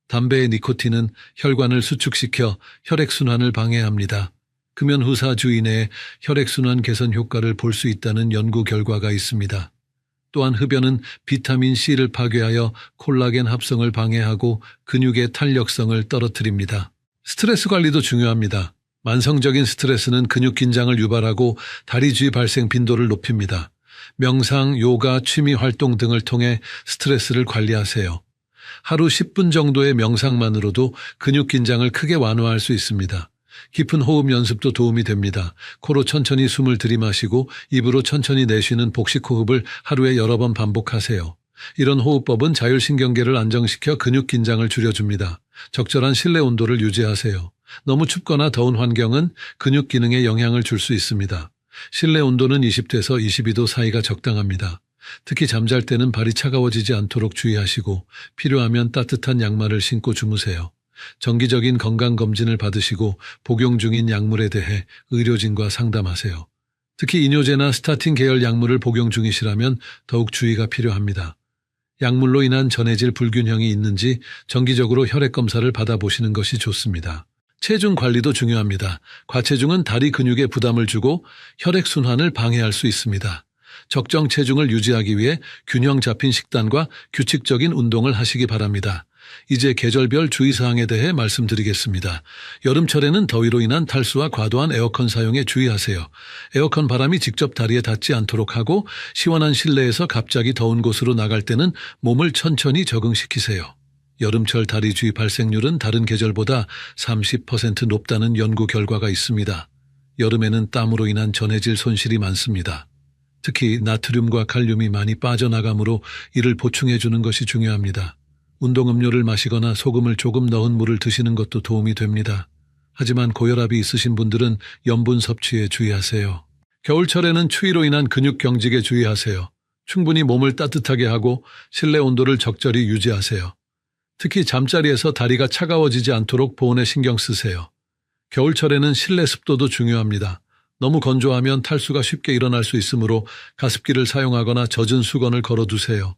담배의 니코틴은 혈관을 수축시켜 혈액순환을 방해합니다. 금연 후 4주 이내에 혈액순환 개선 효과를 볼 수 있다는 연구 결과가 있습니다. 또한 흡연은 비타민C를 파괴하여 콜라겐 합성을 방해하고 근육의 탄력성을 떨어뜨립니다. 스트레스 관리도 중요합니다. 만성적인 스트레스는 근육 긴장을 유발하고 다리 쥐 발생 빈도를 높입니다. 명상, 요가, 취미 활동 등을 통해 스트레스를 관리하세요. 하루 10분 정도의 명상만으로도 근육 긴장을 크게 완화할 수 있습니다. 깊은 호흡 연습도 도움이 됩니다. 코로 천천히 숨을 들이마시고 입으로 천천히 내쉬는 복식 호흡을 하루에 여러 번 반복하세요. 이런 호흡법은 자율신경계를 안정시켜 근육 긴장을 줄여줍니다. 적절한 실내 온도를 유지하세요. 너무 춥거나 더운 환경은 근육 기능에 영향을 줄 수 있습니다. 실내 온도는 20도에서 22도 사이가 적당합니다. 특히 잠잘 때는 발이 차가워지지 않도록 주의하시고 필요하면 따뜻한 양말을 신고 주무세요. 정기적인 건강검진을 받으시고 복용 중인 약물에 대해 의료진과 상담하세요. 특히 이뇨제나 스타틴 계열 약물을 복용 중이시라면 더욱 주의가 필요합니다. 약물로 인한 전해질 불균형이 있는지 정기적으로 혈액검사를 받아보시는 것이 좋습니다. 체중 관리도 중요합니다. 과체중은 다리 근육에 부담을 주고 혈액순환을 방해할 수 있습니다. 적정 체중을 유지하기 위해 균형 잡힌 식단과 규칙적인 운동을 하시기 바랍니다. 이제 계절별 주의사항에 대해 말씀드리겠습니다. 여름철에는 더위로 인한 탈수와 과도한 에어컨 사용에 주의하세요. 에어컨 바람이 직접 다리에 닿지 않도록 하고 시원한 실내에서 갑자기 더운 곳으로 나갈 때는 몸을 천천히 적응시키세요. 여름철 다리주의 발생률은 다른 계절보다 30% 높다는 연구 결과가 있습니다. 여름에는 땀으로 인한 전해질 손실이 많습니다. 특히 나트륨과 칼륨이 많이 빠져나가므로 이를 보충해 주는 것이 중요합니다. 운동음료를 마시거나 소금을 조금 넣은 물을 드시는 것도 도움이 됩니다. 하지만 고혈압이 있으신 분들은 염분 섭취에 주의하세요. 겨울철에는 추위로 인한 근육 경직에 주의하세요. 충분히 몸을 따뜻하게 하고 실내 온도를 적절히 유지하세요. 특히 잠자리에서 다리가 차가워지지 않도록 보온에 신경 쓰세요. 겨울철에는 실내 습도도 중요합니다. 너무 건조하면 탈수가 쉽게 일어날 수 있으므로 가습기를 사용하거나 젖은 수건을 걸어두세요.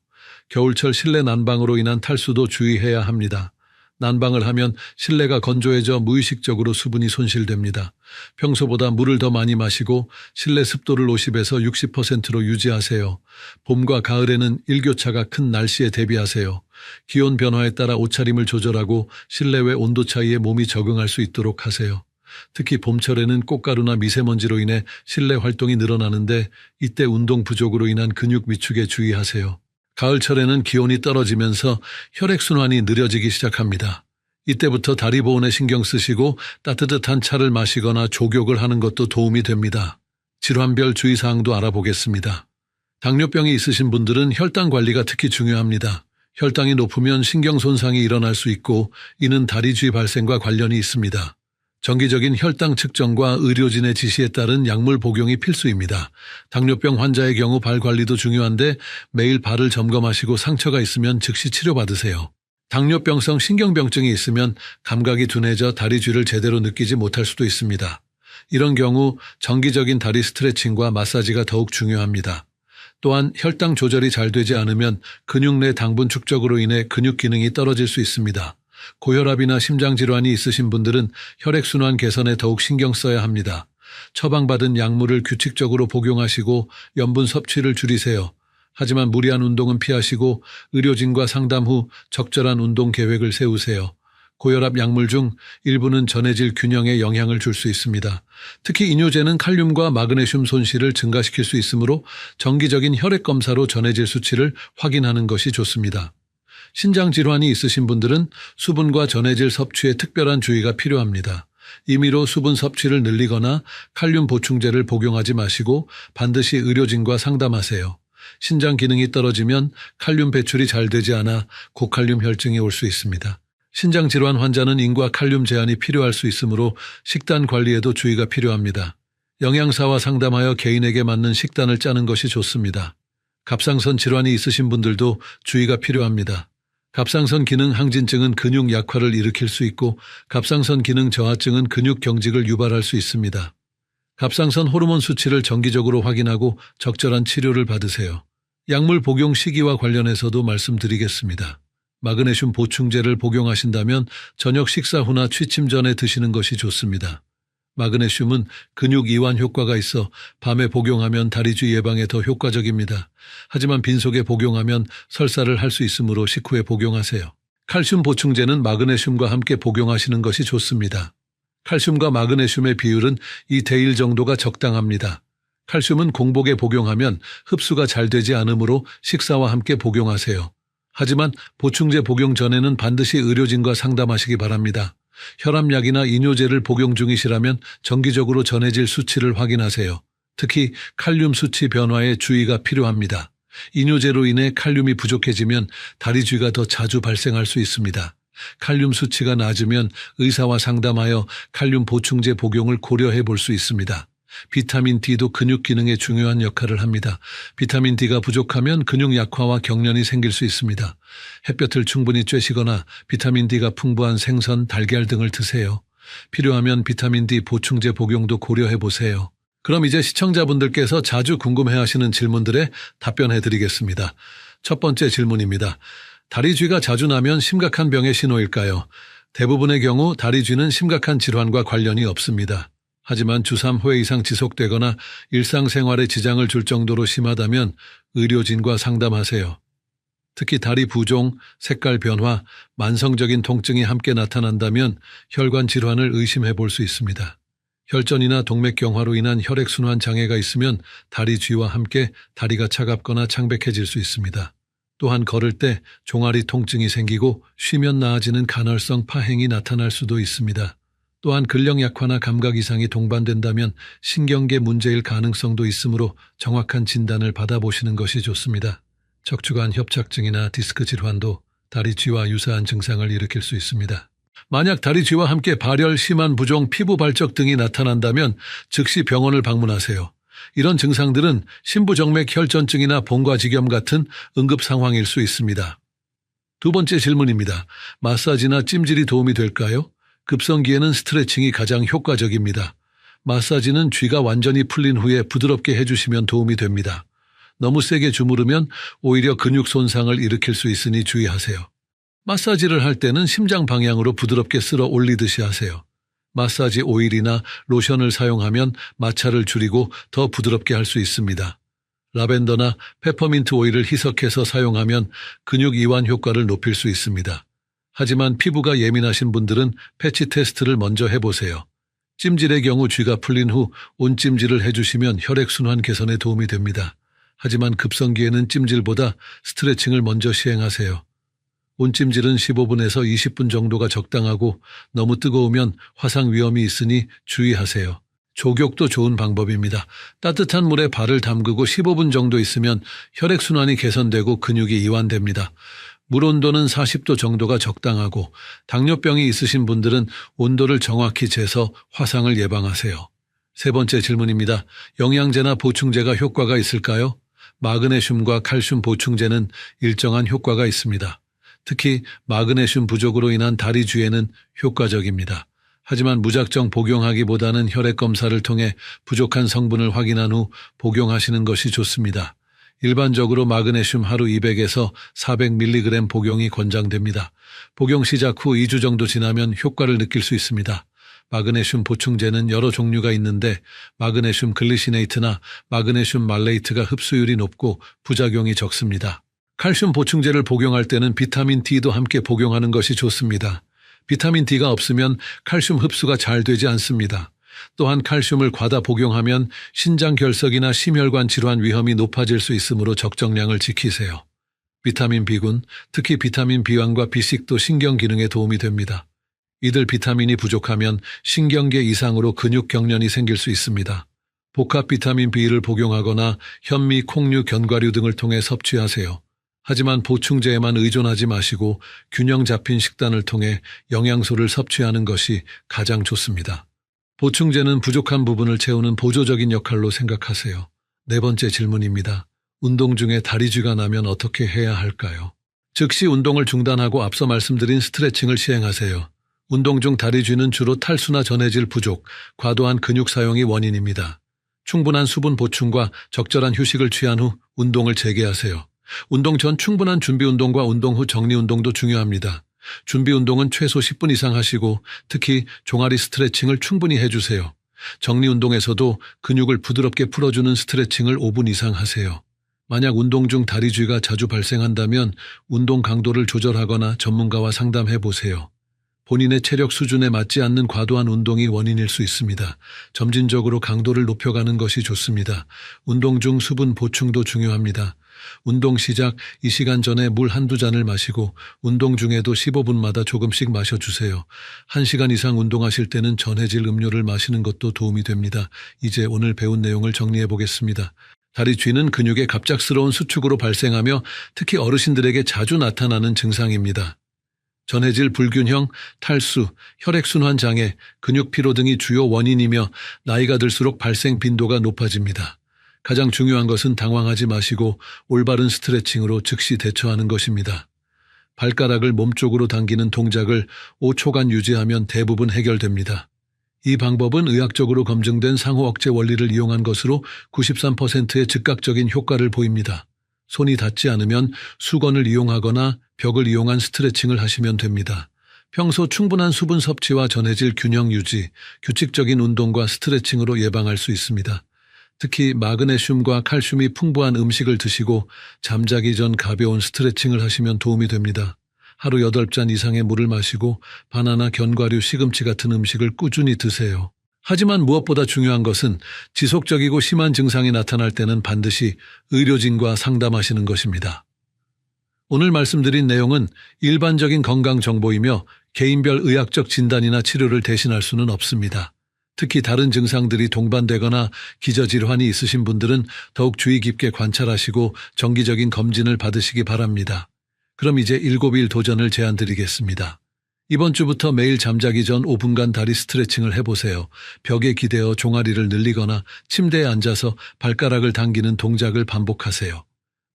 겨울철 실내 난방으로 인한 탈수도 주의해야 합니다. 난방을 하면 실내가 건조해져 무의식적으로 수분이 손실됩니다. 평소보다 물을 더 많이 마시고 실내 습도를 50에서 60%로 유지하세요. 봄과 가을에는 일교차가 큰 날씨에 대비하세요. 기온 변화에 따라 옷차림을 조절하고 실내외 온도 차이에 몸이 적응할 수 있도록 하세요. 특히 봄철에는 꽃가루나 미세먼지로 인해 실내 활동이 늘어나는데 이때 운동 부족으로 인한 근육 위축에 주의하세요. 가을철에는 기온이 떨어지면서 혈액순환이 느려지기 시작합니다. 이때부터 다리 보온에 신경 쓰시고 따뜻한 차를 마시거나 족욕을 하는 것도 도움이 됩니다. 질환별 주의사항도 알아보겠습니다. 당뇨병이 있으신 분들은 혈당 관리가 특히 중요합니다. 혈당이 높으면 신경 손상이 일어날 수 있고 이는 다리주의 발생과 관련이 있습니다. 정기적인 혈당 측정과 의료진의 지시에 따른 약물 복용이 필수입니다. 당뇨병 환자의 경우 발 관리도 중요한데 매일 발을 점검하시고 상처가 있으면 즉시 치료받으세요. 당뇨병성 신경병증이 있으면 감각이 둔해져 다리쥐를 제대로 느끼지 못할 수도 있습니다. 이런 경우 정기적인 다리 스트레칭과 마사지가 더욱 중요합니다. 또한 혈당 조절이 잘 되지 않으면 근육 내 당분 축적으로 인해 근육 기능이 떨어질 수 있습니다. 고혈압이나 심장질환이 있으신 분들은 혈액순환 개선에 더욱 신경 써야 합니다. 처방받은 약물을 규칙적으로 복용하시고 염분 섭취를 줄이세요. 하지만 무리한 운동은 피하시고 의료진과 상담 후 적절한 운동 계획을 세우세요. 고혈압 약물 중 일부는 전해질 균형에 영향을 줄 수 있습니다. 특히 이뇨제는 칼륨과 마그네슘 손실을 증가시킬 수 있으므로 정기적인 혈액 검사로 전해질 수치를 확인하는 것이 좋습니다. 신장 질환이 있으신 분들은 수분과 전해질 섭취에 특별한 주의가 필요합니다. 임의로 수분 섭취를 늘리거나 칼륨 보충제를 복용하지 마시고 반드시 의료진과 상담하세요. 신장 기능이 떨어지면 칼륨 배출이 잘 되지 않아 고칼륨 혈증이 올 수 있습니다. 신장 질환 환자는 인과 칼륨 제한이 필요할 수 있으므로 식단 관리에도 주의가 필요합니다. 영양사와 상담하여 개인에게 맞는 식단을 짜는 것이 좋습니다. 갑상선 질환이 있으신 분들도 주의가 필요합니다. 갑상선 기능 항진증은 근육 약화를 일으킬 수 있고 갑상선 기능 저하증은 근육 경직을 유발할 수 있습니다. 갑상선 호르몬 수치를 정기적으로 확인하고 적절한 치료를 받으세요. 약물 복용 시기와 관련해서도 말씀드리겠습니다. 마그네슘 보충제를 복용하신다면 저녁 식사 후나 취침 전에 드시는 것이 좋습니다. 마그네슘은 근육 이완 효과가 있어 밤에 복용하면 다리쥐 예방에 더 효과적입니다. 하지만 빈속에 복용하면 설사를 할 수 있으므로 식후에 복용하세요. 칼슘 보충제는 마그네슘과 함께 복용하시는 것이 좋습니다. 칼슘과 마그네슘의 비율은 2대1 정도가 적당합니다. 칼슘은 공복에 복용하면 흡수가 잘 되지 않으므로 식사와 함께 복용하세요. 하지만 보충제 복용 전에는 반드시 의료진과 상담하시기 바랍니다. 혈압약이나 이뇨제를 복용 중이시라면 정기적으로 전해질 수치를 확인하세요. 특히 칼륨 수치 변화에 주의가 필요합니다. 이뇨제로 인해 칼륨이 부족해지면 다리쥐가 더 자주 발생할 수 있습니다. 칼륨 수치가 낮으면 의사와 상담하여 칼륨 보충제 복용을 고려해 볼 수 있습니다. 비타민 D도 근육 기능에 중요한 역할을 합니다. 비타민 D가 부족하면 근육 약화와 경련이 생길 수 있습니다. 햇볕을 충분히 쬐시거나 비타민 D가 풍부한 생선, 달걀 등을 드세요. 필요하면 비타민 D 보충제 복용도 고려해 보세요. 그럼 이제 시청자분들께서 자주 궁금해하시는 질문들에 답변해 드리겠습니다. 첫 번째 질문입니다. 다리쥐가 자주 나면 심각한 병의 신호일까요? 대부분의 경우 다리쥐는 심각한 질환과 관련이 없습니다. 하지만 주 3회 이상 특히 다리 부종, 색깔 변화, 만성적인 통증이 함께 나타난다면 혈관 질환을 의심해 볼 수 있습니다. 혈전이나 동맥경화로 인한 혈액순환 장애가 있으면 다리 쥐와 함께 다리가 차갑거나 창백해질 수 있습니다. 또한 걸을 때 종아리 통증이 생기고 쉬면 나아지는 간헐성 파행이 나타날 수도 있습니다. 또한 근력 약화나 감각 이상이 동반된다면 신경계 문제일 가능성도 있으므로 정확한 진단을 받아보시는 것이 좋습니다. 척추관 협착증이나 디스크 질환도 다리 쥐와 유사한 증상을 일으킬 수 있습니다. 만약 다리 쥐와 함께 발열, 심한 부종, 피부 발적 등이 나타난다면 즉시 병원을 방문하세요. 이런 증상들은 심부정맥 혈전증이나 봉과지겸 같은 응급 상황일 수 있습니다. 두 번째 질문입니다. 마사지나 찜질이 도움이 될까요? 급성기에는 스트레칭이 가장 효과적입니다. 마사지는 쥐가 완전히 풀린 후에 부드럽게 해주시면 도움이 됩니다. 너무 세게 주무르면 오히려 근육 손상을 일으킬 수 있으니 주의하세요. 마사지를 할 때는 심장 방향으로 부드럽게 쓸어 올리듯이 하세요. 마사지 오일이나 로션을 사용하면 마찰을 줄이고 더 부드럽게 할 수 있습니다. 라벤더나 페퍼민트 오일을 희석해서 사용하면 근육 이완 효과를 높일 수 있습니다. 하지만 피부가 예민하신 분들은 패치 테스트를 먼저 해보세요. 찜질의 경우 쥐가 풀린 후 온찜질을 해주시면 혈액순환 개선에 도움이 됩니다. 하지만 급성기에는 찜질보다 스트레칭을 먼저 시행하세요. 온찜질은 15분에서 20분 정도가 적당하고 너무 뜨거우면 화상 위험이 있으니 주의하세요. 족욕도 좋은 방법입니다. 따뜻한 물에 발을 담그고 15분 정도 있으면 혈액순환이 개선되고 근육이 이완됩니다. 물 온도는 40도 정도가 적당하고 당뇨병이 있으신 분들은 온도를 정확히 재서 화상을 예방하세요. 세 번째 질문입니다. 영양제나 보충제가 효과가 있을까요? 마그네슘과 칼슘 보충제는 일정한 효과가 있습니다. 특히 마그네슘 부족으로 인한 다리 쥐에는 효과적입니다. 하지만 무작정 복용하기보다는 혈액 검사를 통해 부족한 성분을 확인한 후 복용하시는 것이 좋습니다. 일반적으로 마그네슘 하루 200에서 400mg 복용이 권장됩니다. 복용 시작 후 2주 정도 지나면 효과를 느낄 수 있습니다. 마그네슘 보충제는 여러 종류가 있는데 마그네슘 글리시네이트나 마그네슘 말레이트가 흡수율이 높고 부작용이 적습니다. 칼슘 보충제를 복용할 때는 비타민 D도 함께 복용하는 것이 좋습니다. 비타민 D가 없으면 칼슘 흡수가 잘 되지 않습니다. 또한 칼슘을 과다 복용하면 신장결석이나 심혈관 질환 위험이 높아질 수 있으므로 적정량을 지키세요. 비타민 B군, 특히 비타민 B1과 B6도 신경 기능에 도움이 됩니다. 이들 비타민이 부족하면 신경계 이상으로 근육 경련이 생길 수 있습니다. 복합 비타민 B를 복용하거나 현미, 콩류, 견과류 등을 통해 섭취하세요. 하지만 보충제에만 의존하지 마시고 균형 잡힌 식단을 통해 영양소를 섭취하는 것이 가장 좋습니다. 보충제는 부족한 부분을 채우는 보조적인 역할로 생각하세요. 네 번째 질문입니다. 운동 중에 다리 쥐가 나면 어떻게 해야 할까요? 즉시 운동을 중단하고 앞서 말씀드린 스트레칭을 시행하세요. 운동 중 다리 쥐는 주로 탈수나 전해질 부족, 과도한 근육 사용이 원인입니다. 충분한 수분 보충과 적절한 휴식을 취한 후 운동을 재개하세요. 운동 전 충분한 준비 운동과 운동 후 정리 운동도 중요합니다. 준비 운동은 최소 10분 이상 하시고 특히 종아리 스트레칭을 충분히 해주세요. 정리 운동에서도 근육을 부드럽게 풀어주는 스트레칭을 5분 이상 하세요. 만약 운동 중 다리 쥐가 자주 발생한다면 운동 강도를 조절하거나 전문가와 상담해 보세요. 본인의 체력 수준에 맞지 않는 과도한 운동이 원인일 수 있습니다. 점진적으로 강도를 높여가는 것이 좋습니다. 운동 중 수분 보충도 중요합니다. 운동 시작 2시간 전에 물 한두 잔을 마시고 운동 중에도 15분마다 조금씩 마셔주세요. 1시간 이상 운동하실 때는 전해질 음료를 마시는 것도 도움이 됩니다. 이제 오늘 배운 내용을 정리해 보겠습니다. 다리 쥐는 근육의 갑작스러운 수축으로 발생하며 특히 어르신들에게 자주 나타나는 증상입니다. 전해질 불균형, 탈수, 혈액순환 장애, 근육 피로 등이 주요 원인이며 나이가 들수록 발생 빈도가 높아집니다. 가장 중요한 것은 당황하지 마시고 올바른 스트레칭으로 즉시 대처하는 것입니다. 발가락을 몸쪽으로 당기는 동작을 5초간 유지하면 대부분 해결됩니다. 이 방법은 의학적으로 검증된 상호 억제 원리를 이용한 것으로 93%의 즉각적인 효과를 보입니다. 손이 닿지 않으면 수건을 이용하거나 벽을 이용한 스트레칭을 하시면 됩니다. 평소 충분한 수분 섭취와 전해질 균형 유지, 규칙적인 운동과 스트레칭으로 예방할 수 있습니다. 특히 마그네슘과 칼슘이 풍부한 음식을 드시고 잠자기 전 가벼운 스트레칭을 하시면 도움이 됩니다. 하루 8잔 이상의 물을 마시고 바나나, 견과류, 시금치 같은 음식을 꾸준히 드세요. 하지만 무엇보다 중요한 것은 지속적이고 심한 증상이 나타날 때는 반드시 의료진과 상담하시는 것입니다. 오늘 말씀드린 내용은 일반적인 건강 정보이며 개인별 의학적 진단이나 치료를 대신할 수는 없습니다. 특히 다른 증상들이 동반되거나 기저질환이 있으신 분들은 더욱 주의 깊게 관찰하시고 정기적인 검진을 받으시기 바랍니다. 그럼 이제 7일 도전을 제안드리겠습니다. 이번 주부터 매일 잠자기 전 5분간 다리 스트레칭을 해보세요. 벽에 기대어 종아리를 늘리거나 침대에 앉아서 발가락을 당기는 동작을 반복하세요.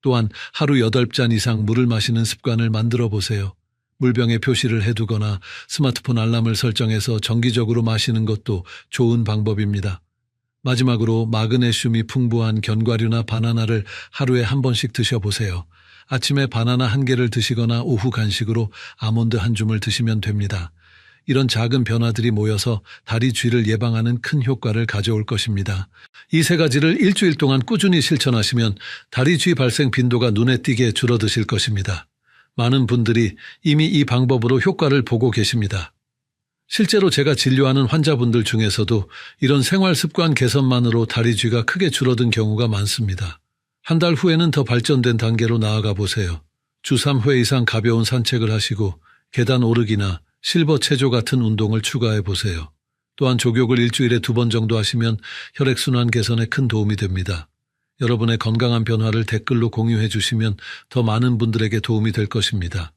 또한 하루 8잔 이상 물을 마시는 습관을 만들어 보세요. 물병에 표시를 해두거나 스마트폰 알람을 설정해서 정기적으로 마시는 것도 좋은 방법입니다. 마지막으로 마그네슘이 풍부한 견과류나 바나나를 하루에 한 번씩 드셔보세요. 아침에 바나나 1개를 드시거나 오후 간식으로 아몬드 1줌을 드시면 됩니다. 이런 작은 변화들이 모여서 다리 쥐를 예방하는 큰 효과를 가져올 것입니다. 이 3가지를 일주일 동안 꾸준히 실천하시면 다리 쥐 발생 빈도가 눈에 띄게 줄어드실 것입니다. 많은 분들이 이미 이 방법으로 효과를 보고 계십니다. 실제로 제가 진료하는 환자분들 중에서도 이런 생활 습관 개선만으로 다리 쥐가 크게 줄어든 경우가 많습니다. 한 달 후에는 더 발전된 단계로 나아가 보세요. 주 3회 이상 가벼운 산책을 하시고 계단 오르기나 실버 체조 같은 운동을 추가해 보세요. 또한 족욕을 일주일에 2번 정도 하시면 혈액순환 개선에 큰 도움이 됩니다. 여러분의 건강한 변화를 댓글로 공유해 주시면 더 많은 분들에게 도움이 될 것입니다.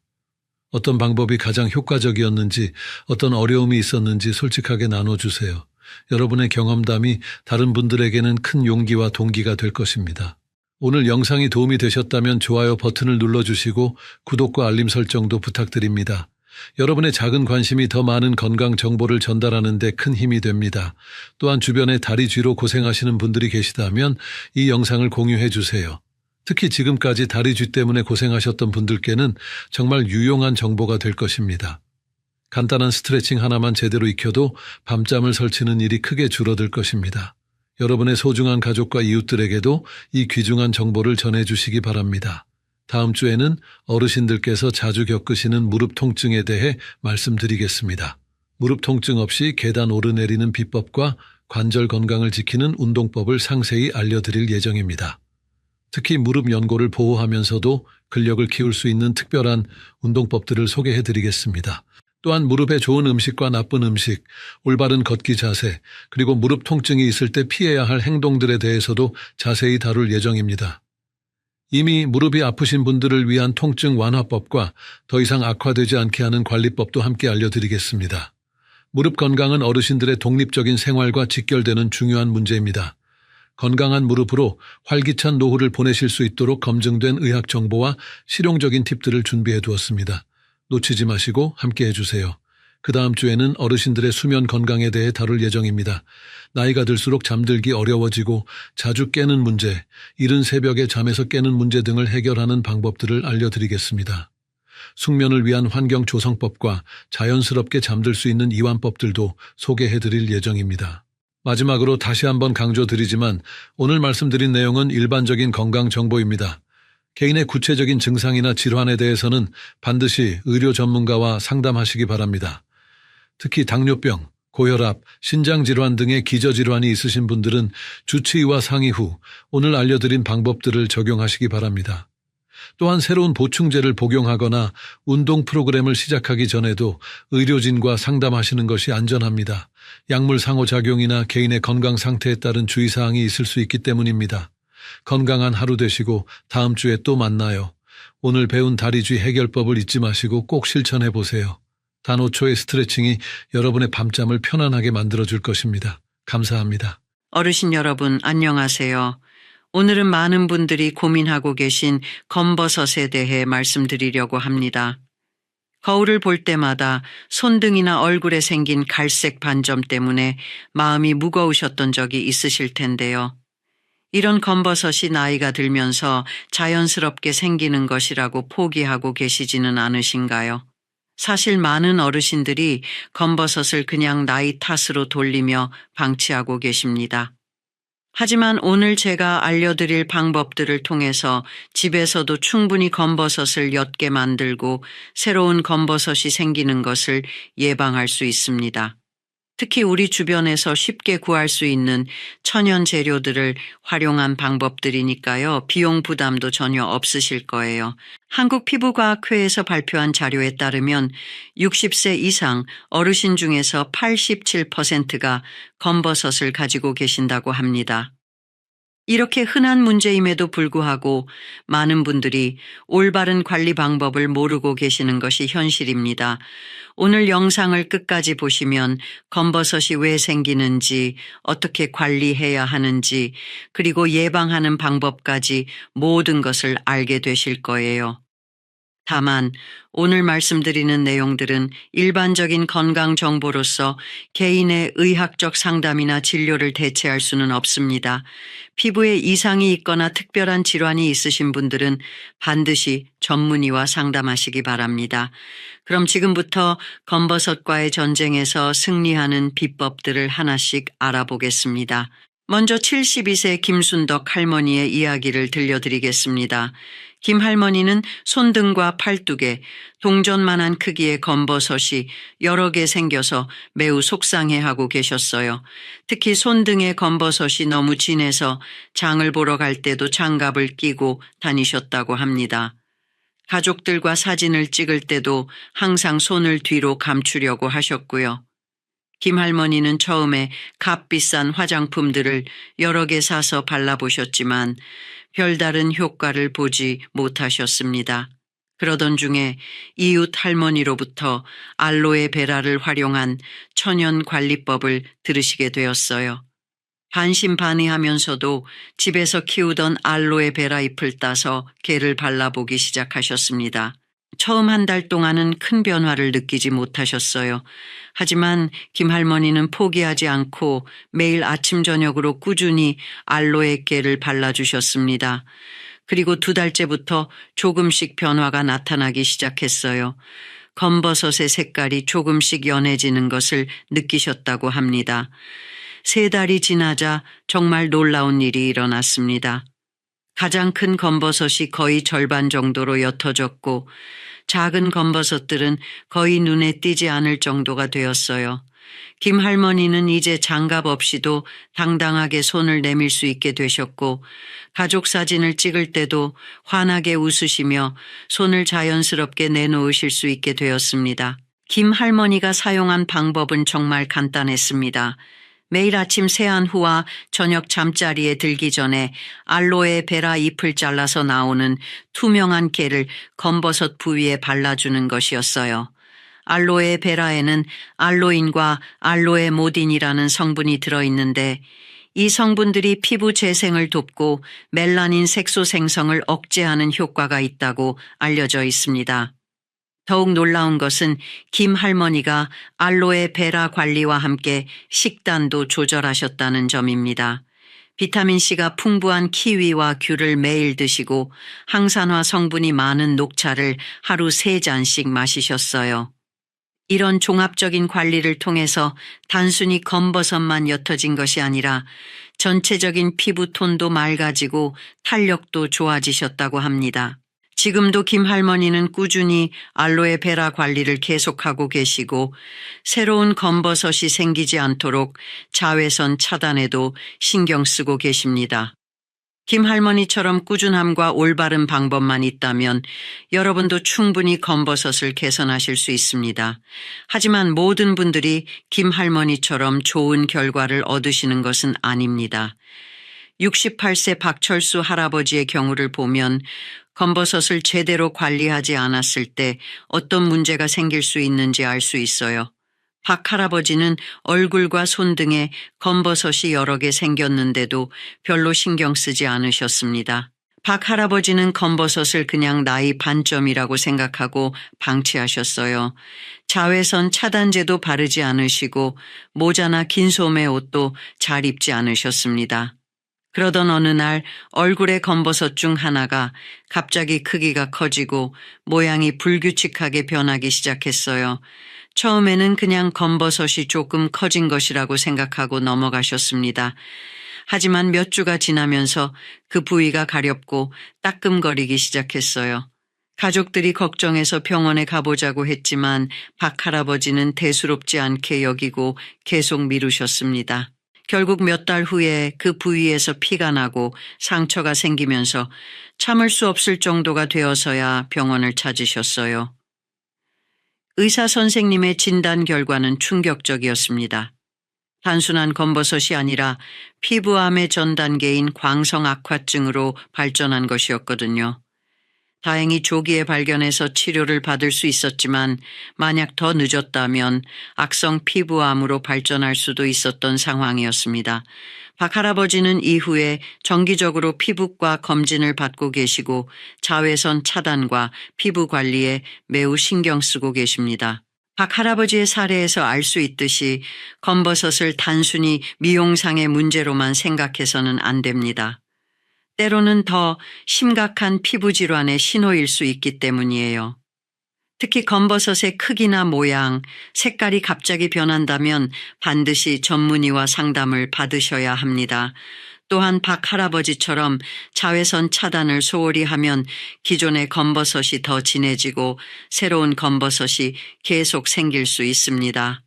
어떤 방법이 가장 효과적이었는지, 어떤 어려움이 있었는지 솔직하게 나눠주세요. 여러분의 경험담이 다른 분들에게는 큰 용기와 동기가 될 것입니다. 오늘 영상이 도움이 되셨다면 좋아요 버튼을 눌러주시고 구독과 알림 설정도 부탁드립니다. 여러분의 작은 관심이 더 많은 건강 정보를 전달하는 데 큰 힘이 됩니다. 또한 주변에 다리 쥐로 고생하시는 분들이 계시다면 이 영상을 공유해 주세요. 특히 지금까지 다리 쥐 때문에 고생하셨던 분들께는 정말 유용한 정보가 될 것입니다. 간단한 스트레칭 하나만 제대로 익혀도 밤잠을 설치는 일이 크게 줄어들 것입니다. 여러분의 소중한 가족과 이웃들에게도 이 귀중한 정보를 전해주시기 바랍니다. 다음 주에는 어르신들께서 자주 겪으시는 무릎 통증에 대해 말씀드리겠습니다. 무릎 통증 없이 계단 오르내리는 비법과 관절 건강을 지키는 운동법을 상세히 알려드릴 예정입니다. 특히 무릎 연골을 보호하면서도 근력을 키울 수 있는 특별한 운동법들을 소개해드리겠습니다. 또한 무릎에 좋은 음식과 나쁜 음식, 올바른 걷기 자세, 그리고 무릎 통증이 있을 때 피해야 할 행동들에 대해서도 자세히 다룰 예정입니다. 이미 무릎이 아프신 분들을 위한 통증 완화법과 더 이상 악화되지 않게 하는 관리법도 함께 알려드리겠습니다. 무릎 건강은 어르신들의 독립적인 생활과 직결되는 중요한 문제입니다. 건강한 무릎으로 활기찬 노후를 보내실 수 있도록 검증된 의학 정보와 실용적인 팁들을 준비해 두었습니다. 놓치지 마시고 함께 해주세요. 그 다음 주에는 어르신들의 수면 건강에 대해 다룰 예정입니다. 나이가 들수록 잠들기 어려워지고 자주 깨는 문제, 이른 새벽에 잠에서 깨는 문제 등을 해결하는 방법들을 알려드리겠습니다. 숙면을 위한 환경 조성법과 자연스럽게 잠들 수 있는 이완법들도 소개해드릴 예정입니다. 마지막으로 다시 한번 강조드리지만 오늘 말씀드린 내용은 일반적인 건강 정보입니다. 개인의 구체적인 증상이나 질환에 대해서는 반드시 의료 전문가와 상담하시기 바랍니다. 특히 당뇨병, 고혈압, 신장질환 등의 기저질환이 있으신 분들은 주치의와 상의 후 오늘 알려드린 방법들을 적용하시기 바랍니다. 또한 새로운 보충제를 복용하거나 운동 프로그램을 시작하기 전에도 의료진과 상담하시는 것이 안전합니다. 약물 상호작용이나 개인의 건강 상태에 따른 주의사항이 있을 수 있기 때문입니다. 건강한 하루 되시고 다음 주에 또 만나요. 오늘 배운 다리쥐 해결법을 잊지 마시고 꼭 실천해 보세요. 단 5초의 스트레칭이 여러분의 밤잠을 편안하게 만들어줄 것입니다. 감사합니다. 어르신 여러분, 안녕하세요. 오늘은 많은 분들이 고민하고 계신 검버섯에 대해 말씀드리려고 합니다. 거울을 볼 때마다 손등이나 얼굴에 생긴 갈색 반점 때문에 마음이 무거우셨던 적이 있으실 텐데요. 이런 검버섯이 나이가 들면서 자연스럽게 생기는 것이라고 포기하고 계시지는 않으신가요? 사실 많은 어르신들이 검버섯을 그냥 나이 탓으로 돌리며 방치하고 계십니다. 하지만 오늘 제가 알려드릴 방법들을 통해서 집에서도 충분히 검버섯을 엿게 만들고 새로운 검버섯이 생기는 것을 예방할 수 있습니다. 특히 우리 주변에서 쉽게 구할 수 있는 천연 재료들을 활용한 방법들이니까요. 비용 부담도 전혀 없으실 거예요. 한국피부과학회에서 발표한 자료에 따르면 60세 이상 어르신 중에서 87%가 검버섯을 가지고 계신다고 합니다. 이렇게 흔한 문제임에도 불구하고 많은 분들이 올바른 관리 방법을 모르고 계시는 것이 현실입니다. 오늘 영상을 끝까지 보시면 검버섯이 왜 생기는지, 어떻게 관리해야 하는지, 그리고 예방하는 방법까지 모든 것을 알게 되실 거예요. 다만 오늘 말씀드리는 내용들은 일반적인 건강 정보로서 개인의 의학적 상담이나 진료를 대체할 수는 없습니다. 피부에 이상이 있거나 특별한 질환이 있으신 분들은 반드시 전문의와 상담하시기 바랍니다. 그럼 지금부터 검버섯과의 전쟁에서 승리하는 비법들을 하나씩 알아보겠습니다. 먼저 72세 김순덕 할머니의 이야기를 들려드리겠습니다. 김 할머니는 손등과 팔뚝에 동전만한 크기의 검버섯이 여러 개 생겨서 매우 속상해하고 계셨어요. 특히 손등의 검버섯이 너무 진해서 장을 보러 갈 때도 장갑을 끼고 다니셨다고 합니다. 가족들과 사진을 찍을 때도 항상 손을 뒤로 감추려고 하셨고요. 김 할머니는 처음에 값비싼 화장품들을 여러 개 사서 발라보셨지만 별다른 효과를 보지 못하셨습니다. 그러던 중에 이웃 할머니로부터 알로에베라를 활용한 천연 관리법을 들으시게 되었어요. 반신반의하면서도 집에서 키우던 알로에베라 잎을 따서 개를 발라보기 시작하셨습니다. 처음 한 달 동안은 큰 변화를 느끼지 못하셨어요. 하지만 김 할머니는 포기하지 않고 매일 아침 저녁으로 꾸준히 알로에 깨를 발라주셨습니다. 그리고 2달째부터 조금씩 변화가 나타나기 시작했어요. 검버섯의 색깔이 조금씩 연해지는 것을 느끼셨다고 합니다. 3달이 지나자 정말 놀라운 일이 일어났습니다. 가장 큰 검버섯이 거의 절반 정도로 옅어졌고 작은 검버섯들은 거의 눈에 띄지 않을 정도가 되었어요. 김 할머니는 이제 장갑 없이도 당당하게 손을 내밀 수 있게 되셨고 가족 사진을 찍을 때도 환하게 웃으시며 손을 자연스럽게 내놓으실 수 있게 되었습니다. 김 할머니가 사용한 방법은 정말 간단했습니다. 매일 아침 세안 후와 저녁 잠자리에 들기 전에 알로에베라 잎을 잘라서 나오는 투명한 깨를 검버섯 부위에 발라주는 것이었어요. 알로에베라에는 알로인과 알로에모딘이라는 성분이 들어있는데 이 성분들이 피부 재생을 돕고 멜라닌 색소 생성을 억제하는 효과가 있다고 알려져 있습니다. 더욱 놀라운 것은 김 할머니가 알로에베라 관리와 함께 식단도 조절하셨다는 점입니다. 비타민C가 풍부한 키위와 귤을 매일 드시고 항산화 성분이 많은 녹차를 하루 3잔씩 마시셨어요. 이런 종합적인 관리를 통해서 단순히 검버섯만 옅어진 것이 아니라 전체적인 피부 톤도 맑아지고 탄력도 좋아지셨다고 합니다. 지금도 김 할머니는 꾸준히 알로에베라 관리를 계속하고 계시고 새로운 검버섯이 생기지 않도록 자외선 차단에도 신경 쓰고 계십니다. 김 할머니처럼 꾸준함과 올바른 방법만 있다면 여러분도 충분히 검버섯을 개선하실 수 있습니다. 하지만 모든 분들이 김 할머니처럼 좋은 결과를 얻으시는 것은 아닙니다. 68세 박철수 할아버지의 경우를 보면 검버섯을 제대로 관리하지 않았을 때 어떤 문제가 생길 수 있는지 알 수 있어요. 박 할아버지는 얼굴과 손 등에 검버섯이 여러 개 생겼는데도 별로 신경 쓰지 않으셨습니다. 박 할아버지는 검버섯을 그냥 나이 반점이라고 생각하고 방치하셨어요. 자외선 차단제도 바르지 않으시고 모자나 긴 소매 옷도 잘 입지 않으셨습니다. 그러던 어느 날 얼굴의 검버섯 중 하나가 갑자기 크기가 커지고 모양이 불규칙하게 변하기 시작했어요. 처음에는 그냥 검버섯이 조금 커진 것이라고 생각하고 넘어가셨습니다. 하지만 몇 주가 지나면서 그 부위가 가렵고 따끔거리기 시작했어요. 가족들이 걱정해서 병원에 가보자고 했지만 박 할아버지는 대수롭지 않게 여기고 계속 미루셨습니다. 결국 몇 달 후에 그 부위에서 피가 나고 상처가 생기면서 참을 수 없을 정도가 되어서야 병원을 찾으셨어요. 의사 선생님의 진단 결과는 충격적이었습니다. 단순한 검버섯이 아니라 피부암의 전 단계인 광성악화증으로 발전한 것이었거든요. 다행히 조기에 발견해서 치료를 받을 수 있었지만 만약 더 늦었다면 악성 피부암으로 발전할 수도 있었던 상황이었습니다. 박 할아버지는 이후에 정기적으로 피부과 검진을 받고 계시고 자외선 차단과 피부 관리에 매우 신경 쓰고 계십니다. 박 할아버지의 사례에서 알 수 있듯이 검버섯을 단순히 미용상의 문제로만 생각해서는 안 됩니다. 때로는 더 심각한 피부 질환의 신호일 수 있기 때문이에요. 특히 검버섯의 크기나 모양, 색깔이 갑자기 변한다면 반드시 전문의와 상담을 받으셔야 합니다. 또한 박 할아버지처럼 자외선 차단을 소홀히 하면 기존의 검버섯이 더 진해지고 새로운 검버섯이 계속 생길 수 있습니다.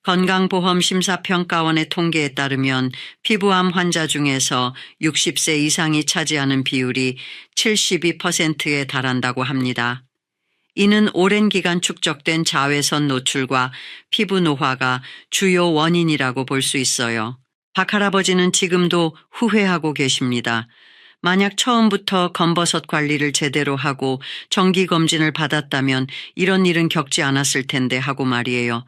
건강보험심사평가원의 통계에 따르면 피부암 환자 중에서 60세 이상이 차지하는 비율이 72%에 달한다고 합니다. 이는 오랜 기간 축적된 자외선 노출과 피부 노화가 주요 원인이라고 볼 수 있어요. 박 할아버지는 지금도 후회하고 계십니다. 만약 처음부터 검버섯 관리를 제대로 하고 정기검진을 받았다면 이런 일은 겪지 않았을 텐데 하고 말이에요.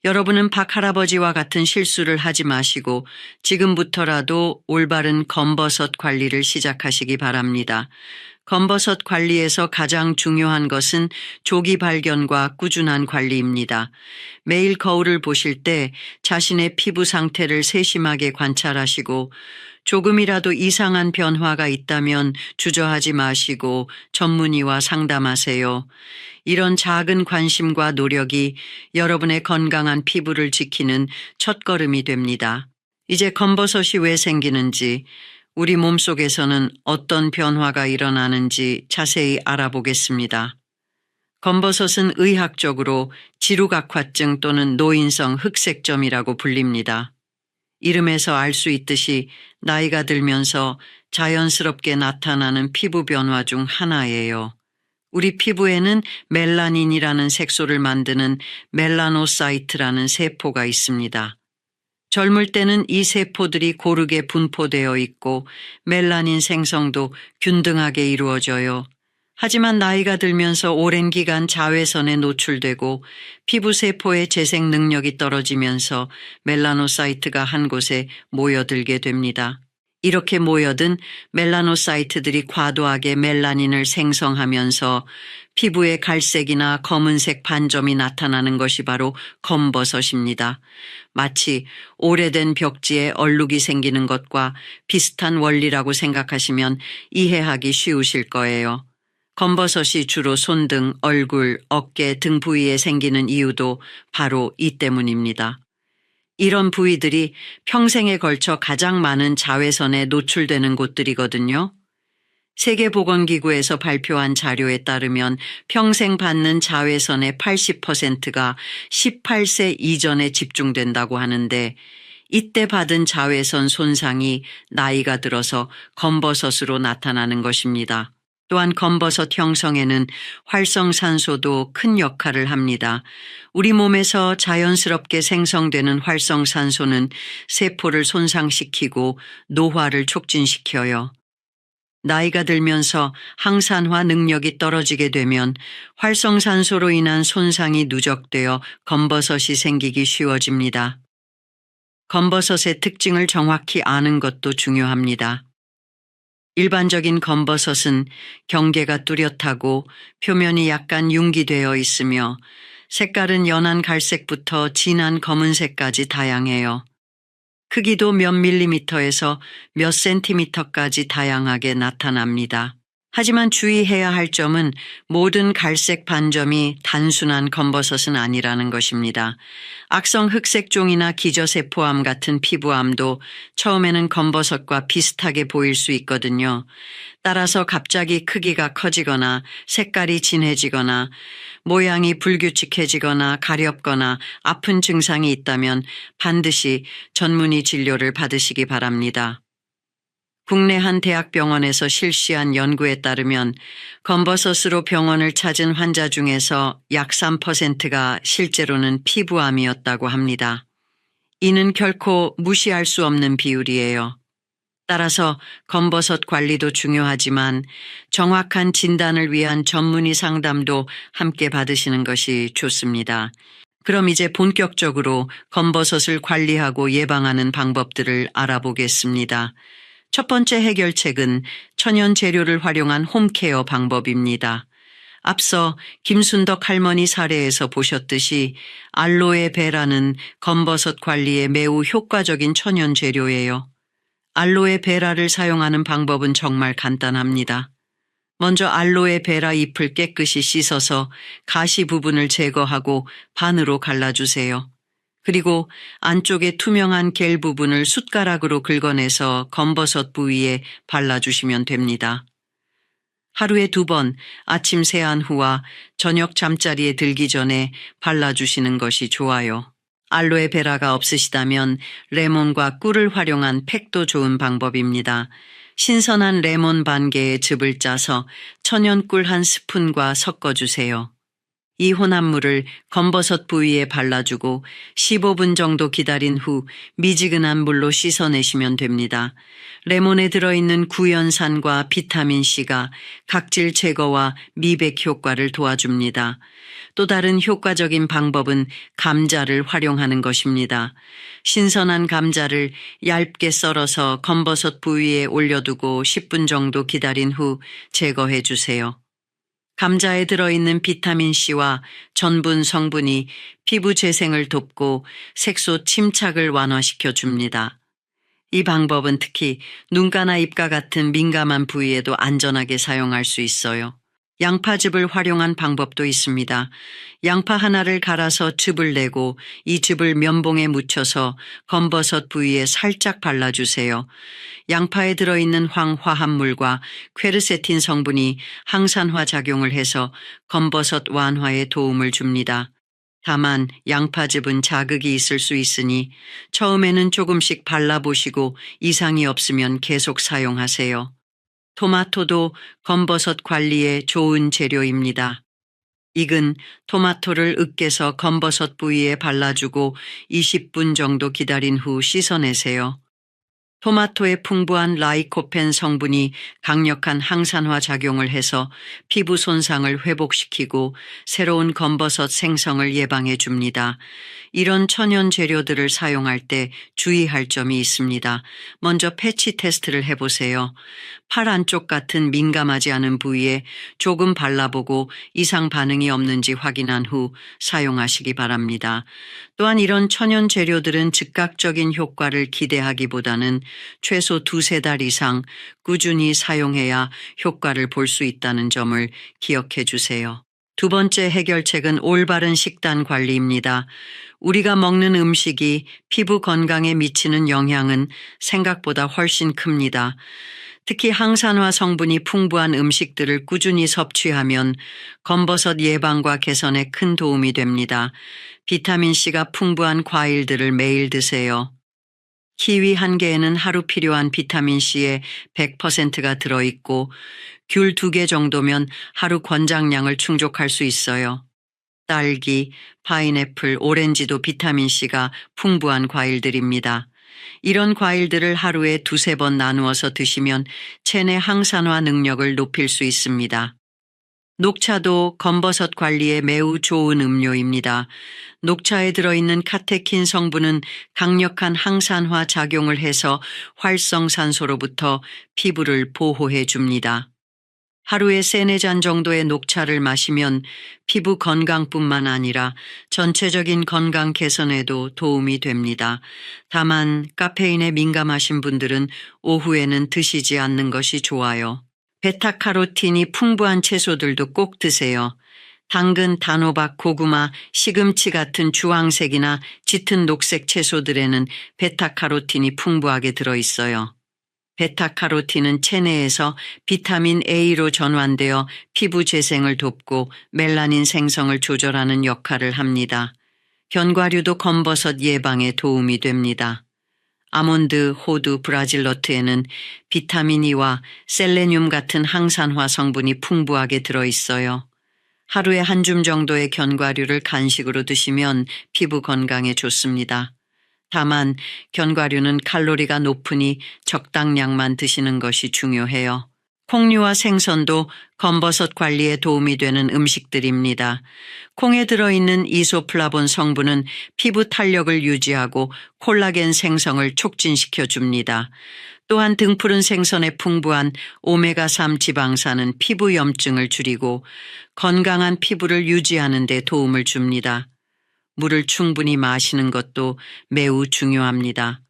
여러분은 박 할아버지와 같은 실수를 하지 마시고 지금부터라도 올바른 검버섯 관리를 시작하시기 바랍니다. 검버섯 관리에서 가장 중요한 것은 조기 발견과 꾸준한 관리입니다. 매일 거울을 보실 때 자신의 피부 상태를 세심하게 관찰하시고 조금이라도 이상한 변화가 있다면 주저하지 마시고 전문의와 상담하세요. 이런 작은 관심과 노력이 여러분의 건강한 피부를 지키는 첫걸음이 됩니다. 이제 검버섯이 왜 생기는지, 우리 몸속에서는 어떤 변화가 일어나는지 자세히 알아보겠습니다. 검버섯은 의학적으로 지루각화증 또는 노인성 흑색점이라고 불립니다. 이름에서 알 수 있듯이 나이가 들면서 자연스럽게 나타나는 피부 변화 중 하나예요. 우리 피부에는 멜라닌이라는 색소를 만드는 멜라노사이트라는 세포가 있습니다. 젊을 때는 이 세포들이 고르게 분포되어 있고 멜라닌 생성도 균등하게 이루어져요. 하지만 나이가 들면서 오랜 기간 자외선에 노출되고 피부 세포의 재생 능력이 떨어지면서 멜라노사이트가 한 곳에 모여들게 됩니다. 이렇게 모여든 멜라노사이트들이 과도하게 멜라닌을 생성하면서 피부에 갈색이나 검은색 반점이 나타나는 것이 바로 검버섯입니다. 마치 오래된 벽지에 얼룩이 생기는 것과 비슷한 원리라고 생각하시면 이해하기 쉬우실 거예요. 검버섯이 주로 손등, 얼굴, 어깨 등 부위에 생기는 이유도 바로 이 때문입니다. 이런 부위들이 평생에 걸쳐 가장 많은 자외선에 노출되는 곳들이거든요. 세계보건기구에서 발표한 자료에 따르면 평생 받는 자외선의 80%가 18세 이전에 집중된다고 하는데 이때 받은 자외선 손상이 나이가 들어서 검버섯으로 나타나는 것입니다. 또한 검버섯 형성에는 활성산소도 큰 역할을 합니다. 우리 몸에서 자연스럽게 생성되는 활성산소는 세포를 손상시키고 노화를 촉진시켜요. 나이가 들면서 항산화 능력이 떨어지게 되면 활성산소로 인한 손상이 누적되어 검버섯이 생기기 쉬워집니다. 검버섯의 특징을 정확히 아는 것도 중요합니다. 일반적인 검버섯은 경계가 뚜렷하고 표면이 약간 융기되어 있으며 색깔은 연한 갈색부터 진한 검은색까지 다양해요. 크기도 몇 밀리미터에서 몇 센티미터까지 다양하게 나타납니다. 하지만 주의해야 할 점은 모든 갈색 반점이 단순한 검버섯은 아니라는 것입니다. 악성 흑색종이나 기저세포암 같은 피부암도 처음에는 검버섯과 비슷하게 보일 수 있거든요. 따라서 갑자기 크기가 커지거나 색깔이 진해지거나 모양이 불규칙해지거나 가렵거나 아픈 증상이 있다면 반드시 전문의 진료를 받으시기 바랍니다. 국내 한 대학병원에서 실시한 연구에 따르면 검버섯으로 병원을 찾은 환자 중에서 약 3%가 실제로는 피부암이었다고 합니다. 이는 결코 무시할 수 없는 비율이에요. 따라서 검버섯 관리도 중요하지만 정확한 진단을 위한 전문의 상담도 함께 받으시는 것이 좋습니다. 그럼 이제 본격적으로 검버섯을 관리하고 예방하는 방법들을 알아보겠습니다. 첫 번째 해결책은 천연 재료를 활용한 홈케어 방법입니다. 앞서 김순덕 할머니 사례에서 보셨듯이 알로에베라는 검버섯 관리에 매우 효과적인 천연 재료예요. 알로에베라를 사용하는 방법은 정말 간단합니다. 먼저 알로에베라 잎을 깨끗이 씻어서 가시 부분을 제거하고 반으로 갈라주세요. 그리고 안쪽에 투명한 겔 부분을 숟가락으로 긁어내서 검버섯 부위에 발라주시면 됩니다. 하루에 2번 아침 세안 후와 저녁 잠자리에 들기 전에 발라주시는 것이 좋아요. 알로에베라가 없으시다면 레몬과 꿀을 활용한 팩도 좋은 방법입니다. 신선한 레몬 반 개의 즙을 짜서 천연꿀 1스푼과 섞어주세요. 이 혼합물을 검버섯 부위에 발라주고 15분 정도 기다린 후 미지근한 물로 씻어내시면 됩니다. 레몬에 들어있는 구연산과 비타민C가 각질 제거와 미백 효과를 도와줍니다. 또 다른 효과적인 방법은 감자를 활용하는 것입니다. 신선한 감자를 얇게 썰어서 검버섯 부위에 올려두고 10분 정도 기다린 후 제거해 주세요. 감자에 들어있는 비타민C와 전분 성분이 피부 재생을 돕고 색소 침착을 완화시켜 줍니다. 이 방법은 특히 눈가나 입가 같은 민감한 부위에도 안전하게 사용할 수 있어요. 양파즙을 활용한 방법도 있습니다. 양파 하나를 갈아서 즙을 내고 이 즙을 면봉에 묻혀서 검버섯 부위에 살짝 발라주세요. 양파에 들어있는 황화합물과 퀘르세틴 성분이 항산화 작용을 해서 검버섯 완화에 도움을 줍니다. 다만 양파즙은 자극이 있을 수 있으니 처음에는 조금씩 발라보시고 이상이 없으면 계속 사용하세요. 토마토도 검버섯 관리에 좋은 재료입니다. 익은 토마토를 으깨서 검버섯 부위에 발라주고 20분 정도 기다린 후 씻어내세요. 토마토의 풍부한 라이코펜 성분이 강력한 항산화 작용을 해서 피부 손상을 회복시키고 새로운 검버섯 생성을 예방해 줍니다. 이런 천연 재료들을 사용할 때 주의할 점이 있습니다. 먼저 패치 테스트를 해보세요. 팔 안쪽 같은 민감하지 않은 부위에 조금 발라보고 이상 반응이 없는지 확인한 후 사용하시기 바랍니다. 또한 이런 천연 재료들은 즉각적인 효과를 기대하기보다는 최소 2-3달 이상 꾸준히 사용해야 효과를 볼 수 있다는 점을 기억해 주세요. 두 번째 해결책은 올바른 식단 관리입니다. 우리가 먹는 음식이 피부 건강에 미치는 영향은 생각보다 훨씬 큽니다. 특히 항산화 성분이 풍부한 음식들을 꾸준히 섭취하면 검버섯 예방과 개선에 큰 도움이 됩니다. 비타민C가 풍부한 과일들을 매일 드세요. 키위 1개에는 하루 필요한 비타민C의 100%가 들어있고 귤 2개 정도면 하루 권장량을 충족할 수 있어요. 딸기, 파인애플, 오렌지도 비타민C가 풍부한 과일들입니다. 이런 과일들을 하루에 2-3번 나누어서 드시면 체내 항산화 능력을 높일 수 있습니다. 녹차도 검버섯 관리에 매우 좋은 음료입니다. 녹차에 들어있는 카테킨 성분은 강력한 항산화 작용을 해서 활성산소로부터 피부를 보호해 줍니다. 하루에 3-4잔 정도의 녹차를 마시면 피부 건강뿐만 아니라 전체적인 건강 개선에도 도움이 됩니다. 다만 카페인에 민감하신 분들은 오후에는 드시지 않는 것이 좋아요. 베타카로틴이 풍부한 채소들도 꼭 드세요. 당근, 단호박, 고구마, 시금치 같은 주황색이나 짙은 녹색 채소들에는 베타카로틴이 풍부하게 들어있어요. 베타카로틴은 체내에서 비타민 A로 전환되어 피부 재생을 돕고 멜라닌 생성을 조절하는 역할을 합니다. 견과류도 검버섯 예방에 도움이 됩니다. 아몬드, 호두, 브라질너트에는 비타민 E와 셀레늄 같은 항산화 성분이 풍부하게 들어있어요. 하루에 한 줌 정도의 견과류를 간식으로 드시면 피부 건강에 좋습니다. 다만 견과류는 칼로리가 높으니 적당량만 드시는 것이 중요해요. 콩류와 생선도 검버섯 관리에 도움이 되는 음식들입니다. 콩에 들어있는 이소플라본 성분은 피부 탄력을 유지하고 콜라겐 생성을 촉진시켜 줍니다. 또한 등푸른 생선에 풍부한 오메가3 지방산은 피부 염증을 줄이고 건강한 피부를 유지하는 데 도움을 줍니다. 물을 충분히 마시는 것도 매우 중요합니다.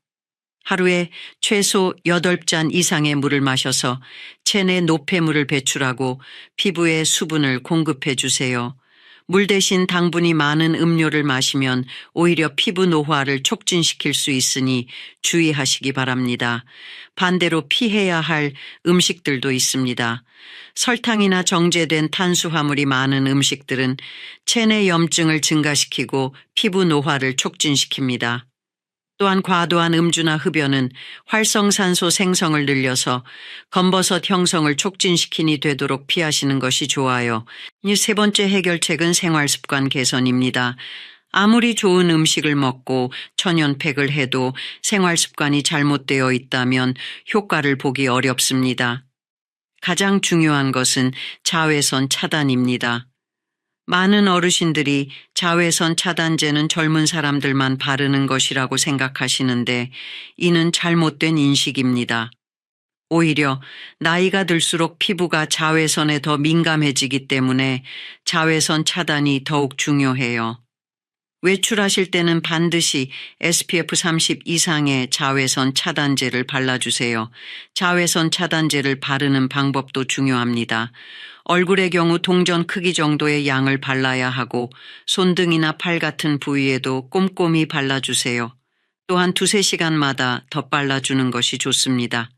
하루에 최소 8잔 이상의 물을 마셔서 체내 노폐물을 배출하고 피부에 수분을 공급해 주세요. 물 대신 당분이 많은 음료를 마시면 오히려 피부 노화를 촉진시킬 수 있으니 주의하시기 바랍니다. 반대로 피해야 할 음식들도 있습니다. 설탕이나 정제된 탄수화물이 많은 음식들은 체내 염증을 증가시키고 피부 노화를 촉진시킵니다. 또한 과도한 음주나 흡연은 활성산소 생성을 늘려서 검버섯 형성을 촉진시키니 되도록 피하시는 것이 좋아요. 세 번째 해결책은 생활습관 개선입니다. 아무리 좋은 음식을 먹고 천연팩을 해도 생활습관이 잘못되어 있다면 효과를 보기 어렵습니다. 가장 중요한 것은 자외선 차단입니다. 많은 어르신들이 자외선 차단제는 젊은 사람들만 바르는 것이라고 생각하시는데 이는 잘못된 인식입니다. 오히려 나이가 들수록 피부가 자외선에 더 민감해지기 때문에 자외선 차단이 더욱 중요해요. 외출하실 때는 반드시 SPF 30 이상의 자외선 차단제를 발라주세요. 자외선 차단제를 바르는 방법도 중요합니다. 얼굴의 경우 동전 크기 정도의 양을 발라야 하고 손등이나 팔 같은 부위에도 꼼꼼히 발라주세요. 또한 2~3시간마다 덧발라주는 것이 좋습니다.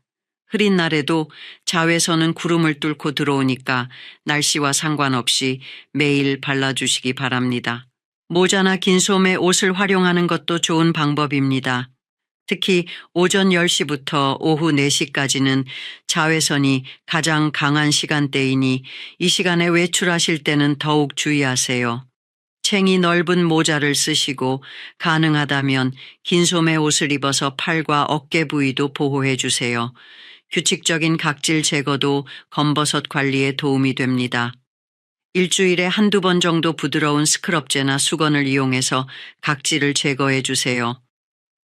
흐린 날에도 자외선은 구름을 뚫고 들어오니까 날씨와 상관없이 매일 발라주시기 바랍니다. 모자나 긴 소매 옷을 활용하는 것도 좋은 방법입니다. 특히 오전 10시부터 오후 4시까지는 자외선이 가장 강한 시간대이니 이 시간에 외출하실 때는 더욱 주의하세요. 챙이 넓은 모자를 쓰시고 가능하다면 긴 소매 옷을 입어서 팔과 어깨 부위도 보호해 주세요. 규칙적인 각질 제거도 검버섯 관리에 도움이 됩니다. 일주일에 1~2번 정도 부드러운 스크럽제나 수건을 이용해서 각질을 제거해 주세요.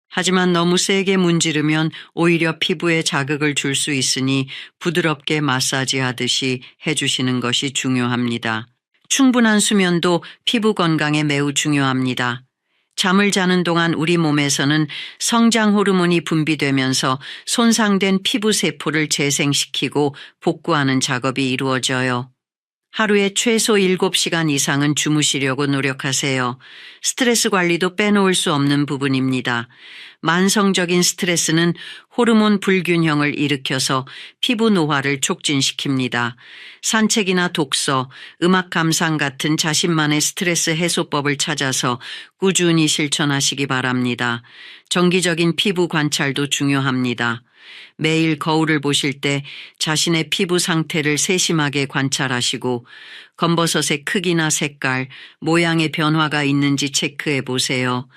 하지만 너무 세게 문지르면 오히려 피부에 자극을 줄 수 있으니 부드럽게 마사지하듯이 해주시는 것이 중요합니다. 충분한 수면도 피부 건강에 매우 중요합니다. 잠을 자는 동안 우리 몸에서는 성장 호르몬이 분비되면서 손상된 피부 세포를 재생시키고 복구하는 작업이 이루어져요. 하루에 최소 7시간 이상은 주무시려고 노력하세요. 스트레스 관리도 빼놓을 수 없는 부분입니다. 만성적인 스트레스는 호르몬 불균형을 일으켜서 피부 노화를 촉진시킵니다. 산책이나 독서, 음악 감상 같은 자신만의 스트레스 해소법을 찾아서 꾸준히 실천하시기 바랍니다. 정기적인 피부 관찰도 중요합니다. 매일 거울을 보실 때 자신의 피부 상태를 세심하게 관찰하시고 검버섯의 크기나 색깔, 모양의 변화가 있는지 체크해 보세요.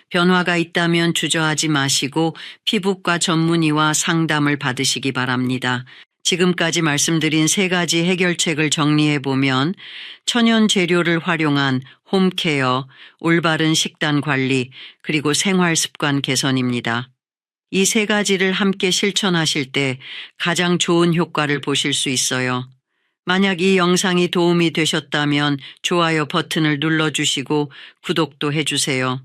변화가 있다면 주저하지 마시고 피부과 전문의와 상담을 받으시기 바랍니다. 지금까지 말씀드린 3가지 해결책을 정리해 보면 천연 재료를 활용한 홈케어, 올바른 식단 관리, 그리고 생활 습관 개선입니다. 이 3가지를 함께 실천하실 때 가장 좋은 효과를 보실 수 있어요. 만약 이 영상이 도움이 되셨다면 좋아요 버튼을 눌러주시고 구독도 해주세요.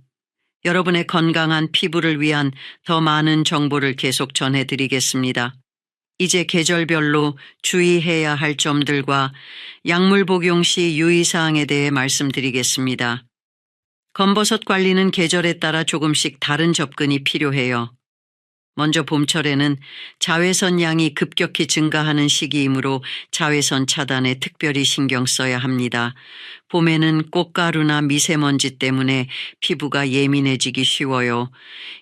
여러분의 건강한 피부를 위한 더 많은 정보를 계속 전해드리겠습니다. 이제 계절별로 주의해야 할 점들과 약물 복용 시 유의사항에 대해 말씀드리겠습니다. 검버섯 관리는 계절에 따라 조금씩 다른 접근이 필요해요. 먼저 봄철에는 자외선 양이 급격히 증가하는 시기이므로 자외선 차단에 특별히 신경 써야 합니다. 봄에는 꽃가루나 미세먼지 때문에 피부가 예민해지기 쉬워요.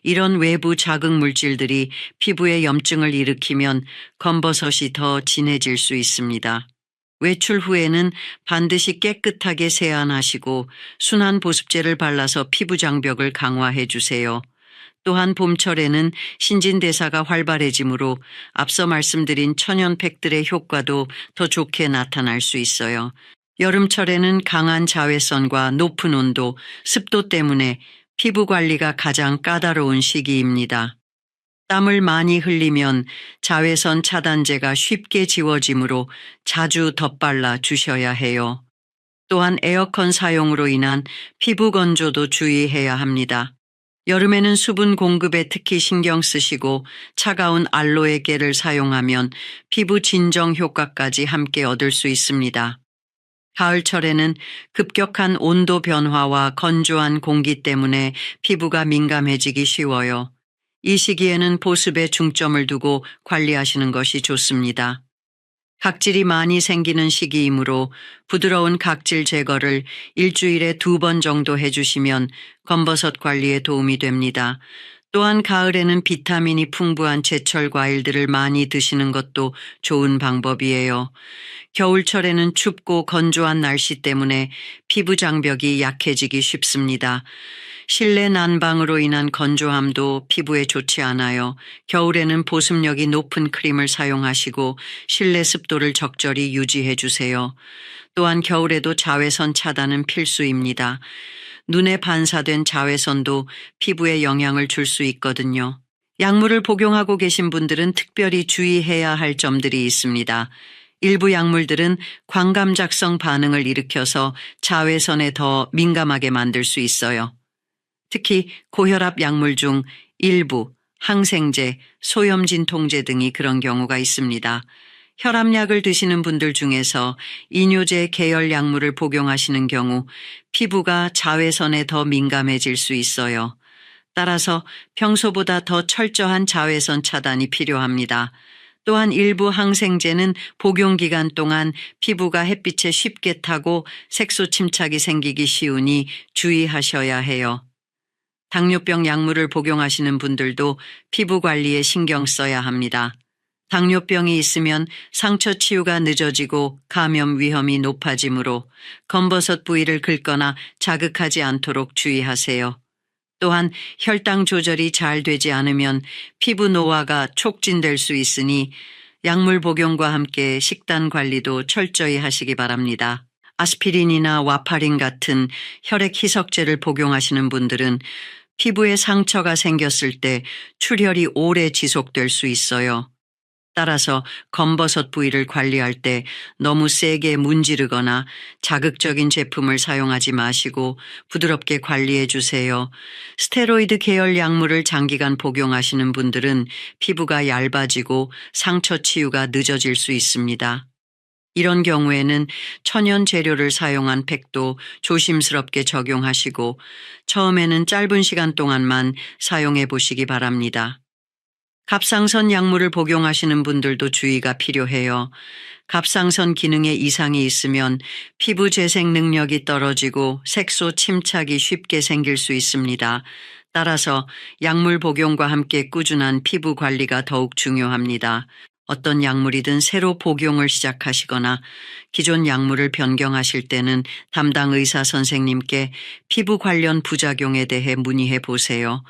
이런 외부 자극 물질들이 피부에 염증을 일으키면 검버섯이 더 진해질 수 있습니다. 외출 후에는 반드시 깨끗하게 세안하시고 순한 보습제를 발라서 피부 장벽을 강화해 주세요. 또한 봄철에는 신진대사가 활발해지므로 앞서 말씀드린 천연팩들의 효과도 더 좋게 나타날 수 있어요. 여름철에는 강한 자외선과 높은 온도, 습도 때문에 피부 관리가 가장 까다로운 시기입니다. 땀을 많이 흘리면 자외선 차단제가 쉽게 지워지므로 자주 덧발라 주셔야 해요. 또한 에어컨 사용으로 인한 피부 건조도 주의해야 합니다. 여름에는 수분 공급에 특히 신경 쓰시고 차가운 알로에 겔을 사용하면 피부 진정 효과까지 함께 얻을 수 있습니다. 가을철에는 급격한 온도 변화와 건조한 공기 때문에 피부가 민감해지기 쉬워요. 이 시기에는 보습에 중점을 두고 관리하시는 것이 좋습니다. 각질이 많이 생기는 시기이므로 부드러운 각질 제거를 일주일에 2번 정도 해주시면 검버섯 관리에 도움이 됩니다. 또한 가을에는 비타민이 풍부한 제철 과일들을 많이 드시는 것도 좋은 방법이에요. 겨울철에는 춥고 건조한 날씨 때문에 피부 장벽이 약해지기 쉽습니다. 실내 난방으로 인한 건조함도 피부에 좋지 않아요. 겨울에는 보습력이 높은 크림을 사용하시고 실내 습도를 적절히 유지해 주세요. 또한 겨울에도 자외선 차단은 필수입니다. 눈에 반사된 자외선도 피부에 영향을 줄 수 있거든요. 약물을 복용하고 계신 분들은 특별히 주의해야 할 점들이 있습니다. 일부 약물들은 광감작성 반응을 일으켜서 자외선에 더 민감하게 만들 수 있어요. 특히 고혈압 약물 중 일부, 항생제, 소염진통제 등이 그런 경우가 있습니다. 혈압약을 드시는 분들 중에서 이뇨제 계열 약물을 복용하시는 경우 피부가 자외선에 더 민감해질 수 있어요. 따라서 평소보다 더 철저한 자외선 차단이 필요합니다. 또한 일부 항생제는 복용 기간 동안 피부가 햇빛에 쉽게 타고 색소 침착이 생기기 쉬우니 주의하셔야 해요. 당뇨병 약물을 복용하시는 분들도 피부 관리에 신경 써야 합니다. 당뇨병이 있으면 상처 치유가 늦어지고 감염 위험이 높아지므로 검버섯 부위를 긁거나 자극하지 않도록 주의하세요. 또한 혈당 조절이 잘 되지 않으면 피부 노화가 촉진될 수 있으니 약물 복용과 함께 식단 관리도 철저히 하시기 바랍니다. 아스피린이나 와파린 같은 혈액 희석제를 복용하시는 분들은 피부에 상처가 생겼을 때 출혈이 오래 지속될 수 있어요. 따라서 검버섯 부위를 관리할 때 너무 세게 문지르거나 자극적인 제품을 사용하지 마시고 부드럽게 관리해 주세요. 스테로이드 계열 약물을 장기간 복용하시는 분들은 피부가 얇아지고 상처 치유가 늦어질 수 있습니다. 이런 경우에는 천연 재료를 사용한 팩도 조심스럽게 적용하시고 처음에는 짧은 시간 동안만 사용해 보시기 바랍니다. 갑상선 약물을 복용하시는 분들도 주의가 필요해요. 갑상선 기능에 이상이 있으면 피부 재생 능력이 떨어지고 색소 침착이 쉽게 생길 수 있습니다. 따라서 약물 복용과 함께 꾸준한 피부 관리가 더욱 중요합니다. 어떤 약물이든 새로 복용을 시작하시거나 기존 약물을 변경하실 때는 담당 의사 선생님께 피부 관련 부작용에 대해 문의해 보세요.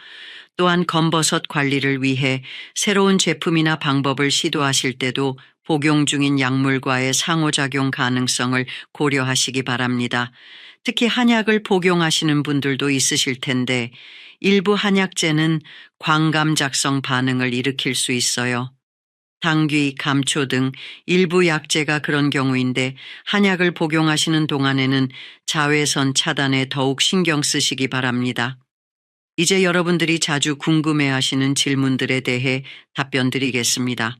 또한 검버섯 관리를 위해 새로운 제품이나 방법을 시도하실 때도 복용 중인 약물과의 상호작용 가능성을 고려하시기 바랍니다. 특히 한약을 복용하시는 분들도 있으실 텐데 일부 한약제는 광감작성 반응을 일으킬 수 있어요. 당귀, 감초 등 일부 약제가 그런 경우인데 한약을 복용하시는 동안에는 자외선 차단에 더욱 신경 쓰시기 바랍니다. 이제 여러분들이 자주 궁금해하시는 질문들에 대해 답변 드리겠습니다.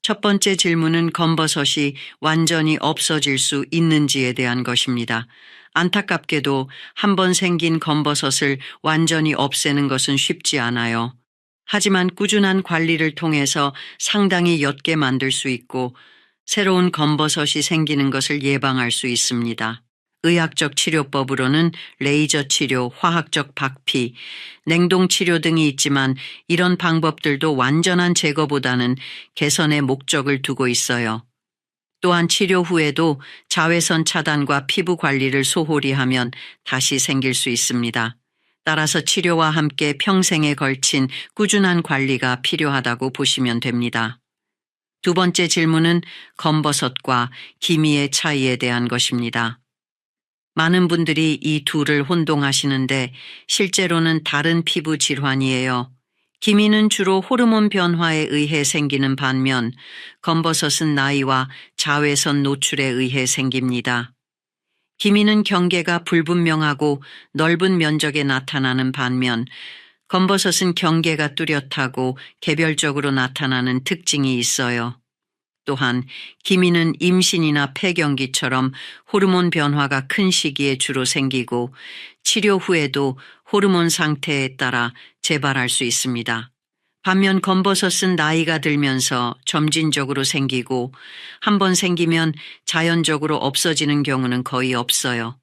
첫 번째 질문은 검버섯이 완전히 없어질 수 있는지에 대한 것입니다. 안타깝게도 한번 생긴 검버섯을 완전히 없애는 것은 쉽지 않아요. 하지만 꾸준한 관리를 통해서 상당히 옅게 만들 수 있고 새로운 검버섯이 생기는 것을 예방할 수 있습니다. 의학적 치료법으로는 레이저 치료, 화학적 박피, 냉동 치료 등이 있지만 이런 방법들도 완전한 제거보다는 개선의 목적을 두고 있어요. 또한 치료 후에도 자외선 차단과 피부 관리를 소홀히 하면 다시 생길 수 있습니다. 따라서 치료와 함께 평생에 걸친 꾸준한 관리가 필요하다고 보시면 됩니다. 두 번째 질문은 검버섯과 기미의 차이에 대한 것입니다. 많은 분들이 이 둘을 혼동하시는데 실제로는 다른 피부 질환이에요. 기미는 주로 호르몬 변화에 의해 생기는 반면 검버섯은 나이와 자외선 노출에 의해 생깁니다. 기미는 경계가 불분명하고 넓은 면적에 나타나는 반면 검버섯은 경계가 뚜렷하고 개별적으로 나타나는 특징이 있어요. 또한 기미는 임신이나 폐경기처럼 호르몬 변화가 큰 시기에 주로 생기고 치료 후에도 호르몬 상태에 따라 재발할 수 있습니다. 반면 검버섯은 나이가 들면서 점진적으로 생기고 한번 생기면 자연적으로 없어지는 경우는 거의 없어요.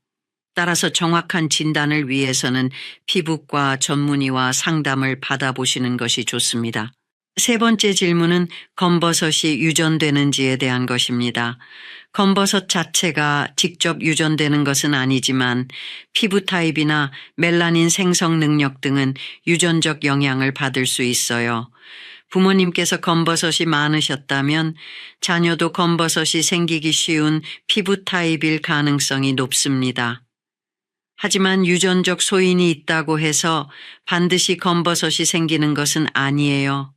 따라서 정확한 진단을 위해서는 피부과 전문의와 상담을 받아보시는 것이 좋습니다. 세 번째 질문은 검버섯이 유전되는지에 대한 것입니다. 검버섯 자체가 직접 유전되는 것은 아니지만 피부 타입이나 멜라닌 생성 능력 등은 유전적 영향을 받을 수 있어요. 부모님께서 검버섯이 많으셨다면 자녀도 검버섯이 생기기 쉬운 피부 타입일 가능성이 높습니다. 하지만 유전적 소인이 있다고 해서 반드시 검버섯이 생기는 것은 아니에요.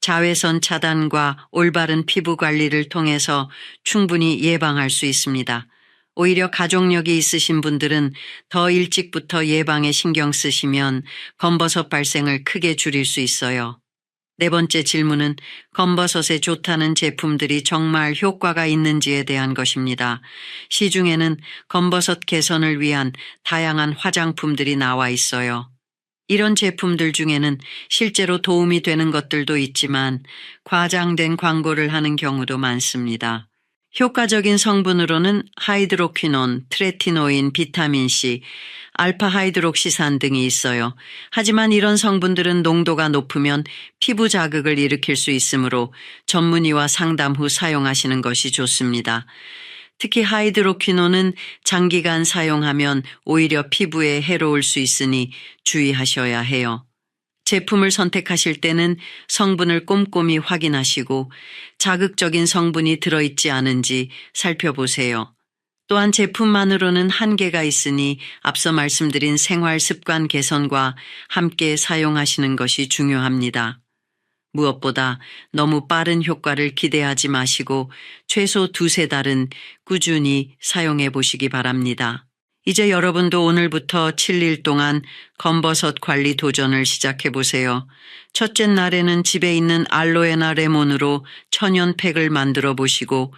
자외선 차단과 올바른 피부 관리를 통해서 충분히 예방할 수 있습니다. 오히려 가족력이 있으신 분들은 더 일찍부터 예방에 신경 쓰시면 검버섯 발생을 크게 줄일 수 있어요. 네 번째 질문은 검버섯에 좋다는 제품들이 정말 효과가 있는지에 대한 것입니다. 시중에는 검버섯 개선을 위한 다양한 화장품들이 나와 있어요. 이런 제품들 중에는 실제로 도움이 되는 것들도 있지만 과장된 광고를 하는 경우도 많습니다. 효과적인 성분으로는 하이드로퀴논, 트레티노인, 비타민C, 알파하이드록시산 등이 있어요. 하지만 이런 성분들은 농도가 높으면 피부 자극을 일으킬 수 있으므로 전문의와 상담 후 사용하시는 것이 좋습니다. 특히 하이드로퀴논은 장기간 사용하면 오히려 피부에 해로울 수 있으니 주의하셔야 해요. 제품을 선택하실 때는 성분을 꼼꼼히 확인하시고 자극적인 성분이 들어있지 않은지 살펴보세요. 또한 제품만으로는 한계가 있으니 앞서 말씀드린 생활 습관 개선과 함께 사용하시는 것이 중요합니다. 무엇보다 너무 빠른 효과를 기대하지 마시고 최소 2-3달은 꾸준히 사용해 보시기 바랍니다. 이제 여러분도 오늘부터 7일 동안 검버섯 관리 도전을 시작해 보세요. 첫째 날에는 집에 있는 알로에나 레몬으로 천연팩을 만들어 보시고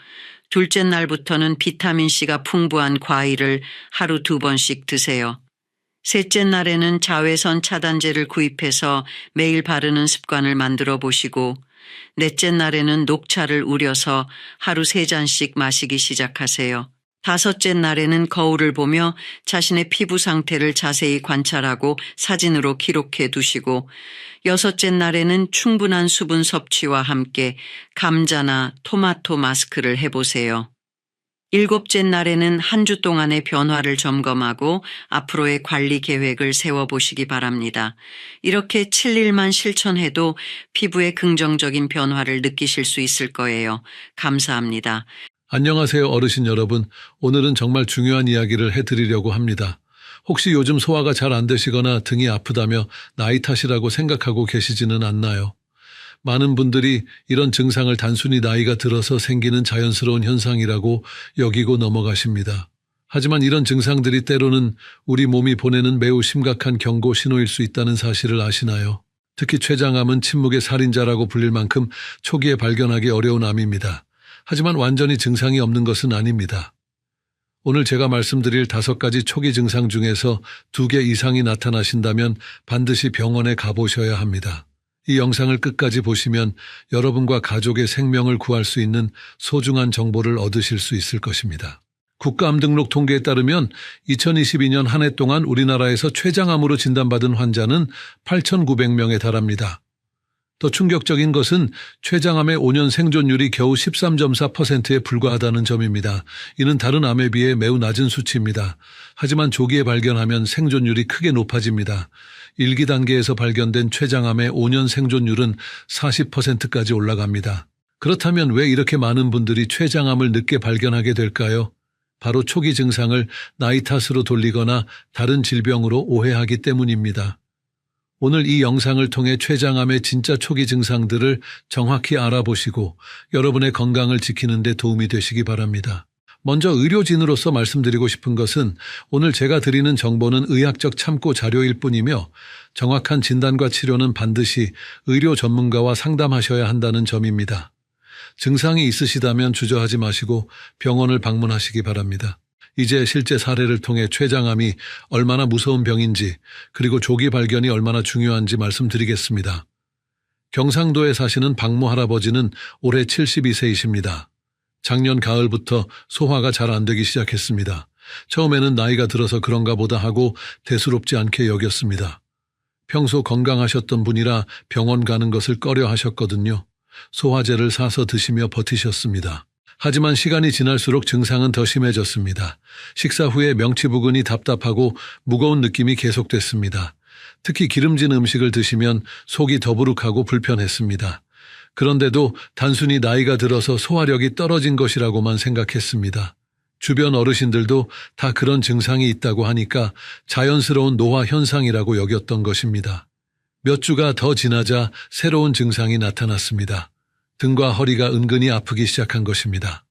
둘째 날부터는 비타민C가 풍부한 과일을 하루 2번씩 드세요. 셋째 날에는 자외선 차단제를 구입해서 매일 바르는 습관을 만들어 보시고 넷째 날에는 녹차를 우려서 하루 3잔씩 마시기 시작하세요. 다섯째 날에는 거울을 보며 자신의 피부 상태를 자세히 관찰하고 사진으로 기록해 두시고 여섯째 날에는 충분한 수분 섭취와 함께 감자나 토마토 마스크를 해보세요. 일곱째 날에는 한 주 동안의 변화를 점검하고 앞으로의 관리 계획을 세워보시기 바랍니다. 이렇게 7일만 실천해도 피부에 긍정적인 변화를 느끼실 수 있을 거예요. 감사합니다. 안녕하세요, 어르신 여러분. 오늘은 정말 중요한 이야기를 해드리려고 합니다. 혹시 요즘 소화가 잘 안 되시거나 등이 아프다며 나이 탓이라고 생각하고 계시지는 않나요? 많은 분들이 이런 증상을 단순히 나이가 들어서 생기는 자연스러운 현상이라고 여기고 넘어가십니다. 하지만 이런 증상들이 때로는 우리 몸이 보내는 매우 심각한 경고 신호일 수 있다는 사실을 아시나요? 특히 췌장암은 침묵의 살인자라고 불릴 만큼 초기에 발견하기 어려운 암입니다. 하지만 완전히 증상이 없는 것은 아닙니다. 오늘 제가 말씀드릴 5가지 초기 증상 중에서 2개 이상이 나타나신다면 반드시 병원에 가보셔야 합니다. 이 영상을 끝까지 보시면 여러분과 가족의 생명을 구할 수 있는 소중한 정보를 얻으실 수 있을 것입니다. 국가암 등록 통계에 따르면 2022년 한 해 동안 우리나라에서 췌장암으로 진단받은 환자는 8,900명에 달합니다. 더 충격적인 것은 췌장암의 5년 생존율이 겨우 13.4%에 불과하다는 점입니다. 이는 다른 암에 비해 매우 낮은 수치입니다. 하지만 조기에 발견하면 생존율이 크게 높아집니다. 1기 단계에서 발견된 췌장암의 5년 생존율은 40%까지 올라갑니다. 그렇다면 왜 이렇게 많은 분들이 췌장암을 늦게 발견하게 될까요? 바로 초기 증상을 나이 탓으로 돌리거나 다른 질병으로 오해하기 때문입니다. 오늘 이 영상을 통해 췌장암의 진짜 초기 증상들을 정확히 알아보시고 여러분의 건강을 지키는 데 도움이 되시기 바랍니다. 먼저 의료진으로서 말씀드리고 싶은 것은 오늘 제가 드리는 정보는 의학적 참고 자료일 뿐이며 정확한 진단과 치료는 반드시 의료 전문가와 상담하셔야 한다는 점입니다. 증상이 있으시다면 주저하지 마시고 병원을 방문하시기 바랍니다. 이제 실제 사례를 통해 췌장암이 얼마나 무서운 병인지 그리고 조기 발견이 얼마나 중요한지 말씀드리겠습니다. 경상도에 사시는 박모 할아버지는 올해 72세이십니다. 작년 가을부터 소화가 잘 안 되기 시작했습니다. 처음에는 나이가 들어서 그런가 보다 하고 대수롭지 않게 여겼습니다. 평소 건강하셨던 분이라 병원 가는 것을 꺼려 하셨거든요. 소화제를 사서 드시며 버티셨습니다. 하지만 시간이 지날수록 증상은 더 심해졌습니다. 식사 후에 명치 부근이 답답하고 무거운 느낌이 계속됐습니다. 특히 기름진 음식을 드시면 속이 더부룩하고 불편했습니다. 그런데도 단순히 나이가 들어서 소화력이 떨어진 것이라고만 생각했습니다. 주변 어르신들도 다 그런 증상이 있다고 하니까 자연스러운 노화 현상이라고 여겼던 것입니다. 몇 주가 더 지나자 새로운 증상이 나타났습니다. 등과 허리가 은근히 아프기 시작한 것입니다.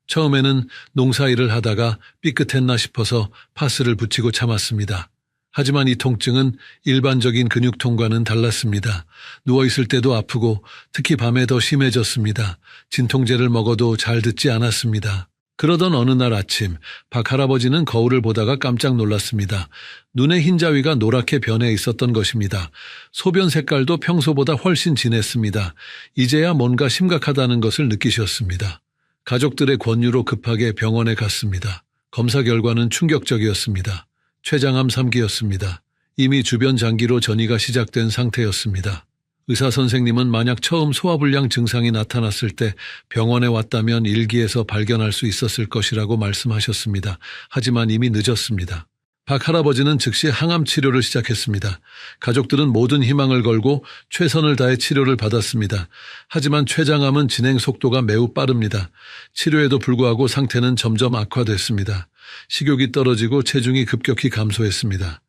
처음에는 농사일을 하다가 삐끗했나 싶어서 파스를 붙이고 참았습니다. 하지만 이 통증은 일반적인 근육통과는 달랐습니다. 누워있을 때도 아프고 특히 밤에 더 심해졌습니다. 진통제를 먹어도 잘 듣지 않았습니다. 그러던 어느 날 아침 박 할아버지는 거울을 보다가 깜짝 놀랐습니다. 눈의 흰자위가 노랗게 변해 있었던 것입니다. 소변 색깔도 평소보다 훨씬 진했습니다. 이제야 뭔가 심각하다는 것을 느끼셨습니다. 가족들의 권유로 급하게 병원에 갔습니다. 검사 결과는 충격적이었습니다. 췌장암 3기였습니다. 이미 주변 장기로 전이가 시작된 상태였습니다. 의사 선생님은 만약 처음 소화불량 증상이 나타났을 때 병원에 왔다면 1기에서 발견할 수 있었을 것이라고 말씀하셨습니다. 하지만 이미 늦었습니다. 박 할아버지는 즉시 항암 치료를 시작했습니다. 가족들은 모든 희망을 걸고 최선을 다해 치료를 받았습니다. 하지만 췌장암은 진행 속도가 매우 빠릅니다. 치료에도 불구하고 상태는 점점 악화됐습니다. 식욕이 떨어지고 체중이 급격히 감소했습니다.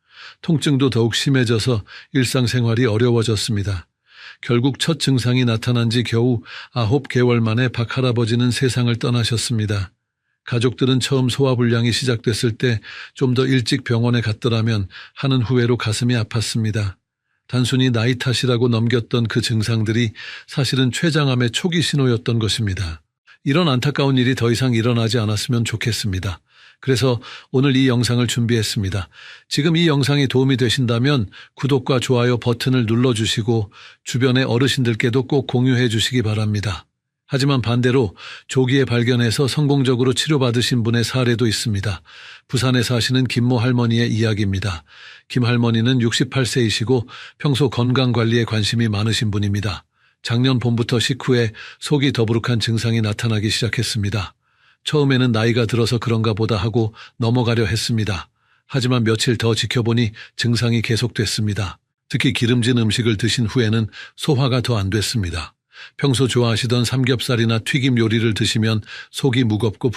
통증도 더욱 심해져서 일상생활이 어려워졌습니다. 결국 첫 증상이 나타난 지 겨우 9개월 만에 박 할아버지는 세상을 떠나셨습니다. 가족들은 처음 소화불량이 시작됐을 때 좀 더 일찍 병원에 갔더라면 하는 후회로 가슴이 아팠습니다. 단순히 나이 탓이라고 넘겼던 그 증상들이 사실은 췌장암의 초기 신호였던 것입니다. 이런 안타까운 일이 더 이상 일어나지 않았으면 좋겠습니다. 그래서 오늘 이 영상을 준비했습니다. 지금 이 영상이 도움이 되신다면 구독과 좋아요 버튼을 눌러주시고 주변의 어르신들께도 꼭 공유해 주시기 바랍니다. 하지만 반대로 조기에 발견해서 성공적으로 치료받으신 분의 사례도 있습니다. 부산에 사시는 김모 할머니의 이야기입니다. 김 할머니는 68세이시고 평소 건강관리에 관심이 많으신 분입니다. 작년 봄부터 식후에 속이 더부룩한 증상이 나타나기 시작했습니다. 처음에는 나이가 들어서 그런가 보다 하고 넘어가려 했습니다. 하지만 며칠 더 지켜보니 증상이 계속됐습니다. 특히 기름진 음식을 드신 후에는 소화가 더 안 됐습니다. 평소 좋아하시던 삼겹살이나 튀김 요리를 드시면 속이 무겁고